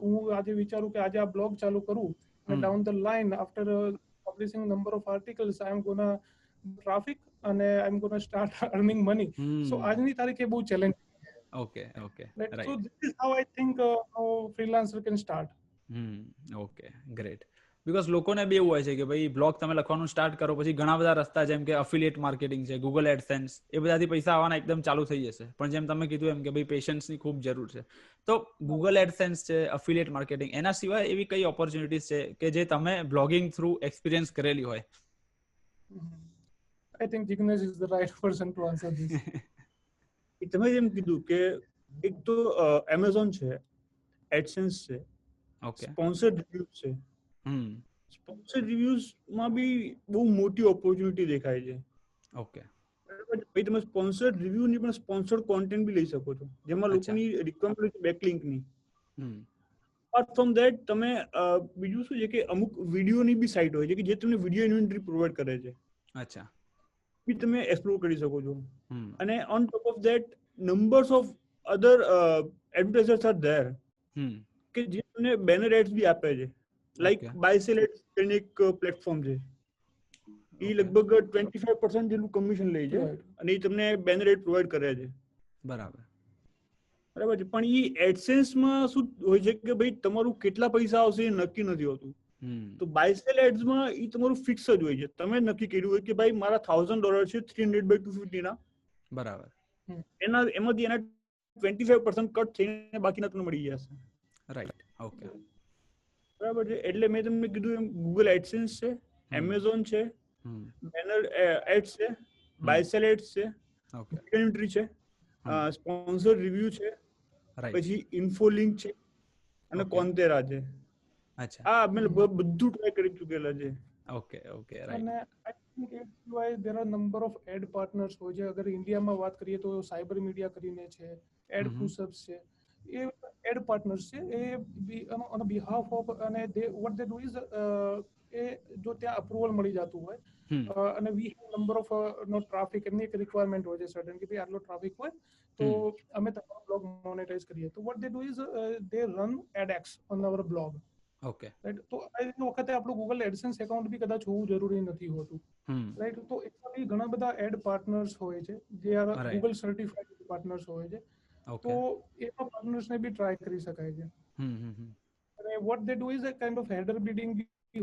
હું આજે વિચારું કે આજે આ blog ચાલુ કરું and down the line after publishing number of articles I am gonna traffic and I'm going to start earning money. So આજની તારીખે બહુ challenge. Okay. Right. So this is how I think how freelancer can start. Okay, great. Because લોકોને બી એવું હોય છે કે ભાઈ blog તમે લખવાનું સ્ટાર્ટ કરો પછી ઘણા બધા રસ્તા જેમ કે અફિલિએટ માર્કેટિંગ છે, ગૂગલ એડસેન્સ, એ બધાથી પૈસા આવવાના એકદમ ચાલુ થઈ જશે. પણ જેમ તમે કીધું એમ કે ભાઈ પેશન્સની ખૂબ જરૂર છે. તો ગૂગલ એડસેન્સ છે, અફિલિએટ માર્કેટિંગ, એના સિવાય એવી કઈ ઓપોર્ચ્યુનિટીઝ છે કે જે તમે બ્લોગિંગ થ્રુ એક્સપિરિયન્સ કરેલી હોય? I think Jignesh is the right person to answer this. તમે જેમ કીધું કે એક તો એમેઝોન છે, એડસેન્સ છે, સ્પોન્સર્ડ રિવ્યુઝ છે. સ્પોન્સર્ડ રિવ્યુઝ માં બી બહુ મોટી ઓપોર્ચ્યુનિટી દેખાય છે. ઓકે, ભાઈ તમે સ્પોન્સર્ડ રિવ્યુ ની પણ સ્પોન્સર્ડ કોન્ટેન્ટ બી લઈ શકો છો જેમાં લોકોની રિક્વાયરમેન્ટ છે બેકલિંક ની. અપાર્ટ ફ્રોમ ધેટ તમે બીજું શું છે કે અમુક વિડીયોની બી સાઇટ હોય છે કે જે તમને વિડીયો ઇન્વેન્ટરી પ્રોવાઈડ કરે છે. અચ્છા, બી તમે એક્સપ્લોર કરી શકો છો. અને on top of that numbers of other advertisers are there કે જે તમને બેનર એડ્સ બી આપે છે. લાઈક બાયસેલ એડ્સ કરીને એક પ્લેટફોર્મ છે, એ લગભગ 25% જેટલું કમિશન લે છે અને એ તમને બેનર એડ પ્રોવાઈડ કરે છે. બરાબર છે. પણ એ એડસેન્સમાં શું હોય છે કે ભાઈ તમારું કેટલા પૈસા આવશે એ નક્કી નથી હોતું. તો બાયસેલ એડ્સમાં એ તમારું ફિક્સ જ હોય છે. તમે નક્કી કર્યું હોય કે ભાઈ મારા $1,000 છે 300/250 ના. બરાબર. એમાંથી એના 25% કટ થઈને બાકીના તમને મળી જશે. રાઈટ. ઓકે, બરાબર છે. એટલે મેં તમને કીધું એમ ગૂગલ એડસેન્સ છે, એમેઝોન છે, બેનર એડ્સ છે, બાયસેલ એડ્સ છે, ઇન્વેન્ટરી છે, સ્પોન્સર રિવ્યુ છે, પછી ઇન્ફોલિંક છે અને કોન્ટેરા છે. અચ્છા, મેં બધું ટ્રાય કરી ચૂકેલા છે. Okay, right. અને I think it's why there are number of ad partners હોય છે. અગર ઇન્ડિયામાં વાત કરીએ તો સાયબર મીડિયા કરીને છે, એડ પુશઅપ્સ છે, એ એડ પાર્ટનર્સ છે. એ ઓન બિહાફ ઓફ અને they what they do is a જો ત્યાં અપ્રુવલ મળી જતું હોય અને we have number of no traffic, એમની એક રિક્વાયરમેન્ટ હોય છે સડન કે ભાઈ આટલો ટ્રાફિક હોય તો અમે તમારો બ્લોગ મોનેટાઇઝ કરીએ. તો what they do is they run AdX on our blog. Okay, right. તો આ વખતે આપણું ગૂગલ એડસેન્સ એકાઉન્ટ બી કદાચ હોવું જરૂરી નથી હોતું. રાઈટ. તો એમાં બી ઘણા બધા એડ પાર્ટનર્સ હોય છે જે આ ગૂગલ સર્ટિફાઈડ પાર્ટનર્સ હોય છે. તો એવા પાર્ટનર્સને બી ટ્રાય કરી શકાય છે. અને vote they do is a kind of header bidding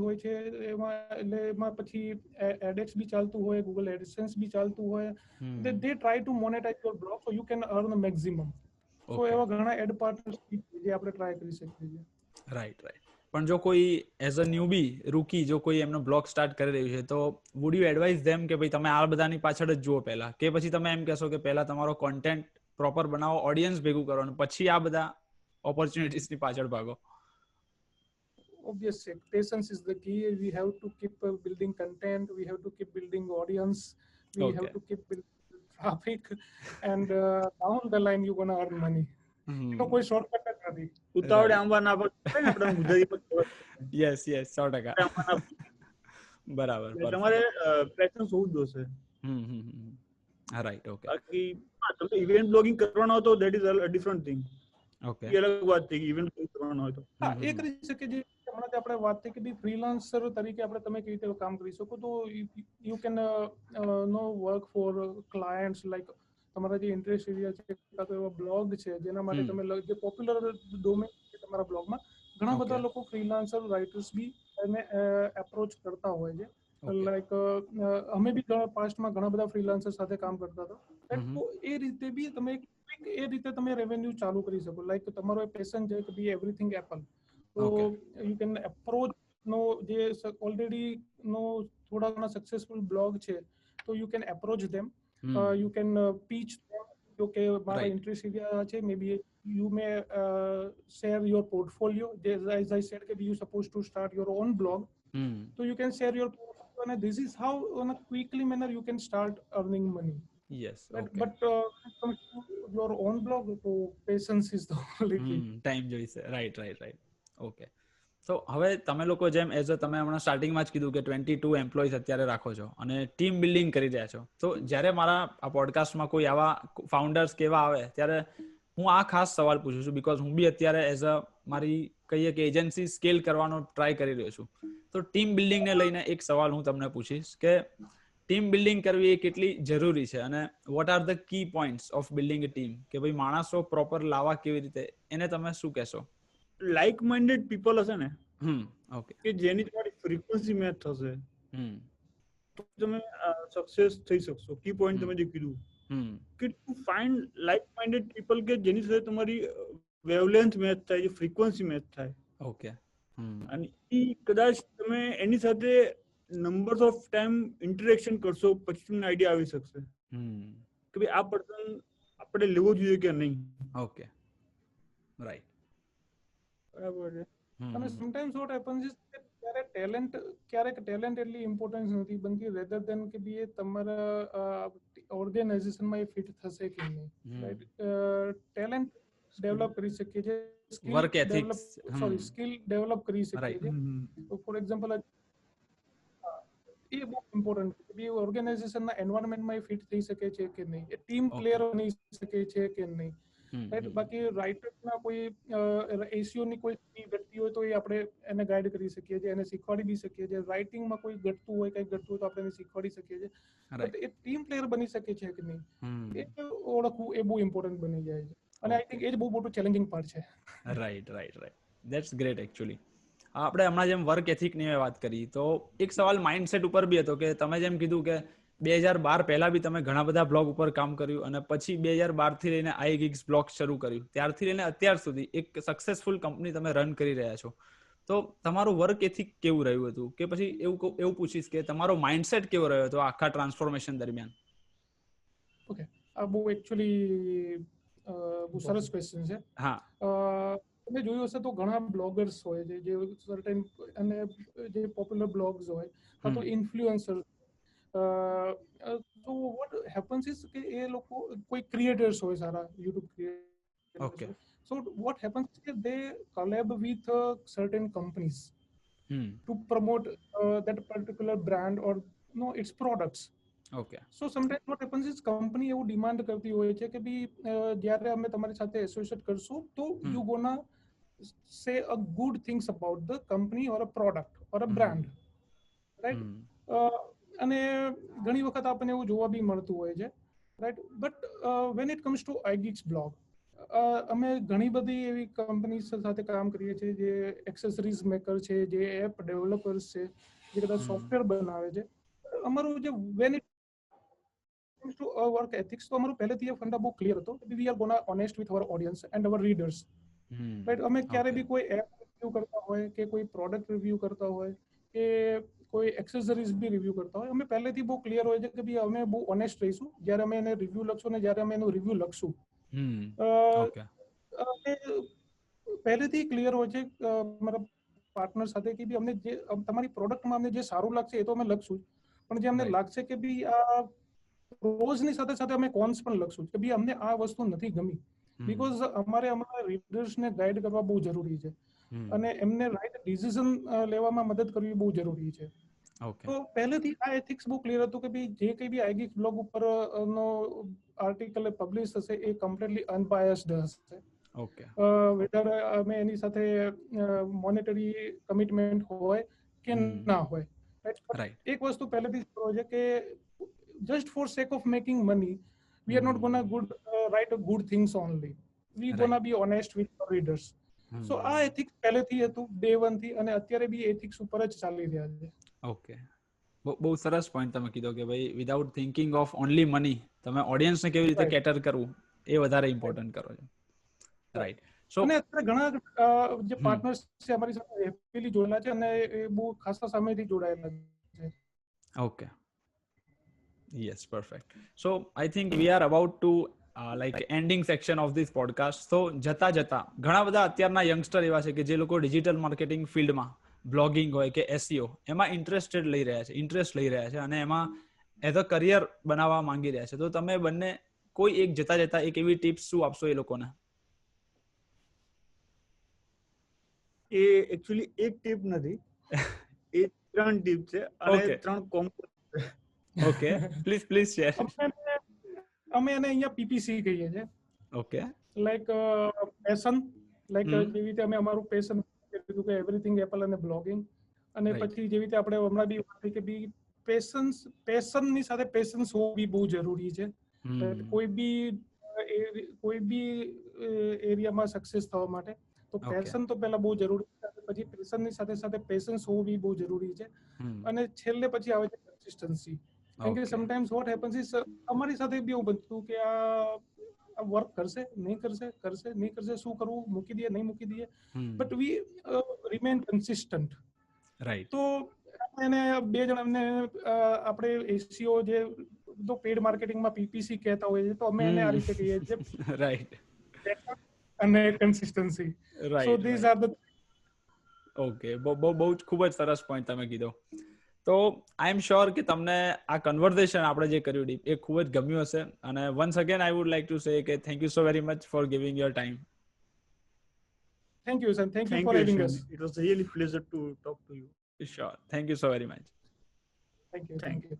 હોય છે એમાં. એટલે એમાં પછી એડએક્સ બી ચાલતું હોય, ગૂગલ એડસેન્સ બી ચાલતું હોય. They try to monetise your blog so you can earn maximum. તો એવા ઘણા એડ પાર્ટનર્સ જે આપણે ટ્રાય કરી શકીએ છીએ. રાઈટ. પણ જો કોઈ એઝ અ ન્યૂબી રૂકી જો કોઈ એમનો બ્લોગ સ્ટાર્ટ કરી રહ્યું છે તો વુડ યુ એડવાઇઝ ધેમ કે ભાઈ તમે આ બધાની પાછળ જ જુઓ પહેલા, કે પછી તમે એમ કહેશો કે પહેલા તમારો કોન્ટેન્ટ પ્રોપર બનાવો, ઓડિયન્સ ભેગું કરો અને પછી આ બધા ઓપોર્ચ્યુનિટીઝની પાછળ ભાગો? Obviously, patience is the key. We have to keep building content. We have to keep building audience. We have to keep building traffic. And down the line, you're going to earn money. તો કોઈ shortcut જ નથી. ઉતાવળે આંબા ના પડે ને આપણે ગુજરાતીમાં. Yes 100%. બરાબર. તમારે પેશન્સ હોવું જ જોશે. રાઈટ. ઓકે. બાકી તમે ઇવેન્ટ બ્લોગિંગ કરવાનો હતો that is a different thing. Okay, એ અલગ વાત છે કે ઇવેન્ટ બ્લોગિંગ કરવાનો હોય તો એ કરી શકે. જે હમણાં આપણે વાત થઈ કે ભાઈ ફ્રીલાન્સર તરીકે આપણે તમે કેવી રીતે કામ કરી શકો. તો you can know work for clients like તમારા જે ઇન્ટરેસ્ટ એરિયા છે કાં તો એવા બ્લોગ છે જેના માટે તમે જે પોપ્યુલર ડોમેન છે તમારા બ્લોગમાં, ઘણા બધા લોકો ફ્રીલાન્સર રાઇટર્સ બી એને એપ્રોચ કરતા હોય છે. લાઈક અમે બી પાસ્ટમાં ઘણા બધા ફ્રીલાન્સર સાથે કામ કરતા હતા. તો એ રીતે બી તમે એ રીતે તમે રેવન્યુ ચાલુ કરી શકો. લાઈક તમારો પેશન છે કે બી એવરીથિંગ એપલ, તો યુ કેન એપ્રોચ નો જે ઓલરેડી નો થોડા ઘણા સક્સેસફુલ બ્લોગ છે તો you can approach them. You can pitch them. Okay, my interest area છે. Maybe you may share your portfolio. As I said, you're supposed to start your own blog. So you can share your portfolio, and this is how, on a quickly manner, you can start earning money. Yes. Okay. But your own blog, so patience is the only key. Time જોઈશે. Right. Okay. તો હવે તમે લોકો જેમ as a તમે હમણાં સ્ટાર્ટિંગમાં જ કીધું કે 22 એમ્પ્લોઈઝ અત્યારે રાખો છો અને ટીમ બિલ્ડિંગ કરી રહ્યા છો. તો જ્યારે મારા આ પોડકાસ્ટમાં કોઈ આવા ફાઉન્ડર્સ કેવા આવે ત્યારે હું આ ખાસ સવાલ પૂછું છું, બીકોઝ હું બી અત્યારે એઝ અ મારી કહીએ કે એજન્સી સ્કેલ કરવાનો ટ્રાય કરી રહ્યો છું. તો ટીમ બિલ્ડિંગને લઈને એક સવાલ હું તમને પૂછીશ કે ટીમ બિલ્ડિંગ કરવી એ કેટલી જરૂરી છે અને what are the key points of building a team, કે ભાઈ માણસો પ્રોપર લાવવા કેવી રીતે, એને તમે શું કહેશો? લાઇક માઇન્ડેડ પીપલ હશે ને, ઓકે, કે જેની તમારી ફ્રીક્વન્સી મેચ થશે, તો તમે સક્સેસ થઈ શકશો. કી પોઈન્ટ તમે જે કીધું કે to find like minded people, કે જેની સાથે તમારી વેવલેન્થ મેચ થાય, જે ફ્રીક્વન્સી મેચ થાય. ઓકે. અને એ કદાચ તમે એની સાથે નંબર્સ ઓફ ટાઈમ ઇન્ટરેક્શન કરશો પછી તમને આઈડિયા આવી શકશે કે ભાઈ આ પર્સન આપણે લેવો જોઈએ કે નહીં. ઓકે, રાઈટ, બરાબર છે. અને સમટાઈમ્સ વોટ હેપન્સ ઇઝ ક્યારેક ટેલેન્ટ એટલી ઇમ્પોર્ટન્સ નથી બનતી, રેધર દેન કે બી એ તમારા ઓર્ગેનાઇઝેશનમાં એ ફિટ થશે કે નહીં. રાઈટ, ટેલેન્ટ ડેવલપ કરી શકીએ છીએ, વર્ક એથિક્સ, સ્કિલ ડેવલપ કરી શકીએ છીએ. ફોર એક્ઝામ્પલ એ બહુ ઇમ્પોર્ટન્ટ છે કે ઓર્ગેનાઇઝેશનના એન્વાયરમેન્ટમાં એ ફિટ થઈ શકે છે કે નહીં, એ ટીમ પ્લેયર બની શકે છે કે નહીં. રાઈટ, બાકી રાઇટરના કોઈ એસીઓની કોઈ વ્યક્તિ હોય તો એ આપણે એને ગાઈડ કરી શકીએ છીએ, એને શીખવાડી બી શકીએ છીએ. રાઇટિંગમાં કોઈ ઘટતું હોય, કંઈક ઘટતું હોય તો આપણે એને શીખવાડી શકીએ છીએ. એ ટીમ પ્લેયર બની શકે છે કે નહીં, એ ઓળખવું એ બહુ ઇમ્પોર્ટન્ટ બની જાય છે. અને આઈ થિંક એ જ બહુ મોટું ચેલેન્જિંગ પાર્ટ છે. Right, that's great. એકચ્યુઅલી આપણે હમણાં જેમ વર્ક એથિકની વાત કરી, તો એક સવાલ માઇન્ડસેટ ઉપર બી હતો કે તમે જેમ કીધું કે 2012 પહેલા બી તમે ઘણા બધા બ્લોગ ઉપર કામ કર્યું અને પછી 2012 થી લઈને iGigs બ્લોગ શરૂ કર્યું, ત્યારથી લઈને અત્યાર સુધી એક સક્સેસફુલ કંપની તમે રન કરી રહ્યા છો. તો તમારું વર્ક એથિક કેવું રહ્યું હતું, કે પછી એવું પૂછીશ કે તમારો માઇન્ડસેટ કેવો રહ્યો હતો આખા ટ્રાન્સફોર્મેશન દરમિયાન? ઓકે, આ બહુ એકચ્યુઅલી બહુ સરસ ક્વેશ્ચન છે. હા, તમે જોયું હશે તો ઘણા બ્લોગર્સ હોય છે જે સર્ટેન અને જે પોપ્યુલર બ્લોગ્સ હોય કાં તો ઇન્ફ્લુએન્સર. તો વોટ હેપન્સ ઇઝ કે એ લોકો કોઈ ક્રિએટર્સ હોય સારા YouTube creators. Okay. So what happens is they collab with certain companies to promote that particular brand or its products. Okay. So sometimes what happens is company એવું demand કરતી હોય છે કે બી જ્યારે અમે તમારી સાથે એસોસિએટ કરશું તો you gonna say a good things about the company or a product or a brand, right? અને ઘણી વખત આપણને એવું જોવા બી મળતું હોય છે, right. But when it comes to iGigs blog, અમે ઘણી બધી એવી કંપની સાથે કામ કરીએ છીએ જે એક્સેસરીઝ મેકર છે, જે એપ ડેવલપર્સ છે, જે કદાચ સોફ્ટવેર બનાવે છે. અમારું જે when it comes to work ethics, તો અમારું પહેલેથી એ ફંડા બહુ ક્લિયર હતો કે we are gonna honest with our audience and our readers, right. અમે ક્યારે બી કોઈ એપ રિવ્યુ કરતા હોય કે કોઈ પ્રોડક્ટ રિવ્યુ કરતા હોય કે કોઈ એક્સેસરીઝ બી રિવ્યુ કરતા હોય, અમે પહેલેથી બહુ ક્લિયર હોય છે કે ભાઈ અમે બહુ ઓનેસ્ટ રહીશું જ્યારે અમે એને રિવ્યુ લખશું ને જ્યારે અમે એનું રિવ્યુ લખશું. પહેલેથી ક્લિયર હોય છે મારા પાર્ટનર સાથે કે અમને જે તમારી પ્રોડક્ટમાં અમને જે સારું લાગશે એ તો અમે લખશું, પણ જે અમને લાગશે કે બી આ પ્રોઝની સાથે સાથે અમે કોન્સ પણ લખશું કે બી અમને આ વસ્તુ નથી ગમી, બીકોઝ અમારે અમારા રીડર્સને ગાઈડ કરવા બહુ જરૂરી છે અને એમને રાઈટ ડિસિઝન લેવામાં મદદ કરવી બહુ જરૂરી છે. તો પહેલેથી આ એથિક્સ બહુ ક્લિયર હતું કે ભાઈ જે કંઈ બી iGigs બ્લોગ ઉપર નો આર્ટિકલ પબ્લિશ થશે એ કમ્પ્લીટલી અનબાયસ્ડ હશે. ઓકે. વેધર અમે એની સાથે મોનેટરી કમિટમેન્ટ હોય કે ના હોય, રાઈટ. એક વસ્તુ પહેલેથી જ છે કે just for sake of making money we are not gonna write a good things only, we gonna be honest with our readers. So આ એથિક્સ પહેલેથી હતું ડે 1 થી અને અત્યારે બી એથિક્સ ઉપર જ ચાલી રહ્યા છે. ઓકે, બહુ સરસ પોઈન્ટ તમે કીધો કે ભાઈ without thinking of only money તમે ઓડિયન્સને કેવી રીતે કેટર કરવું એ વધારે ઇમ્પોર્ટન્ટ કરો છો, રાઈટ. સો અને અત્યારે ઘણા જે પાર્ટનર્સ છે અમારી સાથે હેપીલી જોડાયેલા છે અને એ બહુ ખાસા સમયથી જોડાયેલા છે. Okay, yes, perfect. So I think we are about to like ending section of this podcast. તો જતા ઘણા બધા અત્યારના યંગસ્ટર એવા છે કે જે લોકો ડિજિટલ માર્કેટિંગ ફિલ્ડમાં બ્લોગિંગ હોય કે એસઈઓ એમાં ઇન્ટરેસ્ટ લઈ રહ્યા છે અને એમાં એઝ અ કરિયર બનાવવા માંગી રહ્યા છે. તો તમે બંને કોઈ એક જતા એક એવી ટિપ્સ શું આપશો એ લોકોને? એ એકચ્યુઅલી એક ટીપ નથી, એ 3 ટીપ છે અને 3 કોમ્બો છે. Okay, please share. અમે એને અહીંયા પીપીસી કહીએ છીએ. ઓકે, લાઈક પેશન, લાઈક જેવી રીતે અમે અમારું પેશન કીધું કે એવરીથિંગ એપલ અને બ્લોગિંગ, અને પછી જેવી રીતે આપણે હમણાં બી વાત થઈ કે બી પેશનની સાથે પેશન્સ હોવી બહુ જરૂરી છે. કોઈ બી એરિયામાં સક્સેસ થવા માટે તો પેશન તો પહેલા બહુ જરૂરી છે, પછી પેશનની સાથે સાથે પેશન્સ હોવી બહુ જરૂરી છે, અને છેલ્લે પછી આવે છે કન્સિસ્ટન્સી. કેમ કે સમટાઈમ્સ વોટ હેપન્સ ઇઝ અમારી સાથે બી એવું બનતું કે આ વર્ક કરશે નહીં કરશે શું કરવું, મૂકી દઈએ નહીં મૂકી દઈએ, but we remain consistent. Right. તો એને બે જણ એમને આપણે એસીઓ જે તો પેડ માર્કેટિંગમાં પીપીસી કહેતા હોય છે, તો અમે એને આ રીતે કહીએ છીએ. રાઈટ. અને consistency. So these are the. Okay, બહુ જ ખૂબ જ સરસ પોઈન્ટ તમે કીધો. તો આઈ એમ શ્યોર કે તમને આ કન્વર્સેશન આપણે જે કર્યું એ ખૂબ જ ગમ્યું હશે, અને once again I would like to say કે thank you so very much for giving your time. Thank you, sir. Thank you for having us. It was really pleasure to talk to you. Sure. Thank you so very much. Thank you.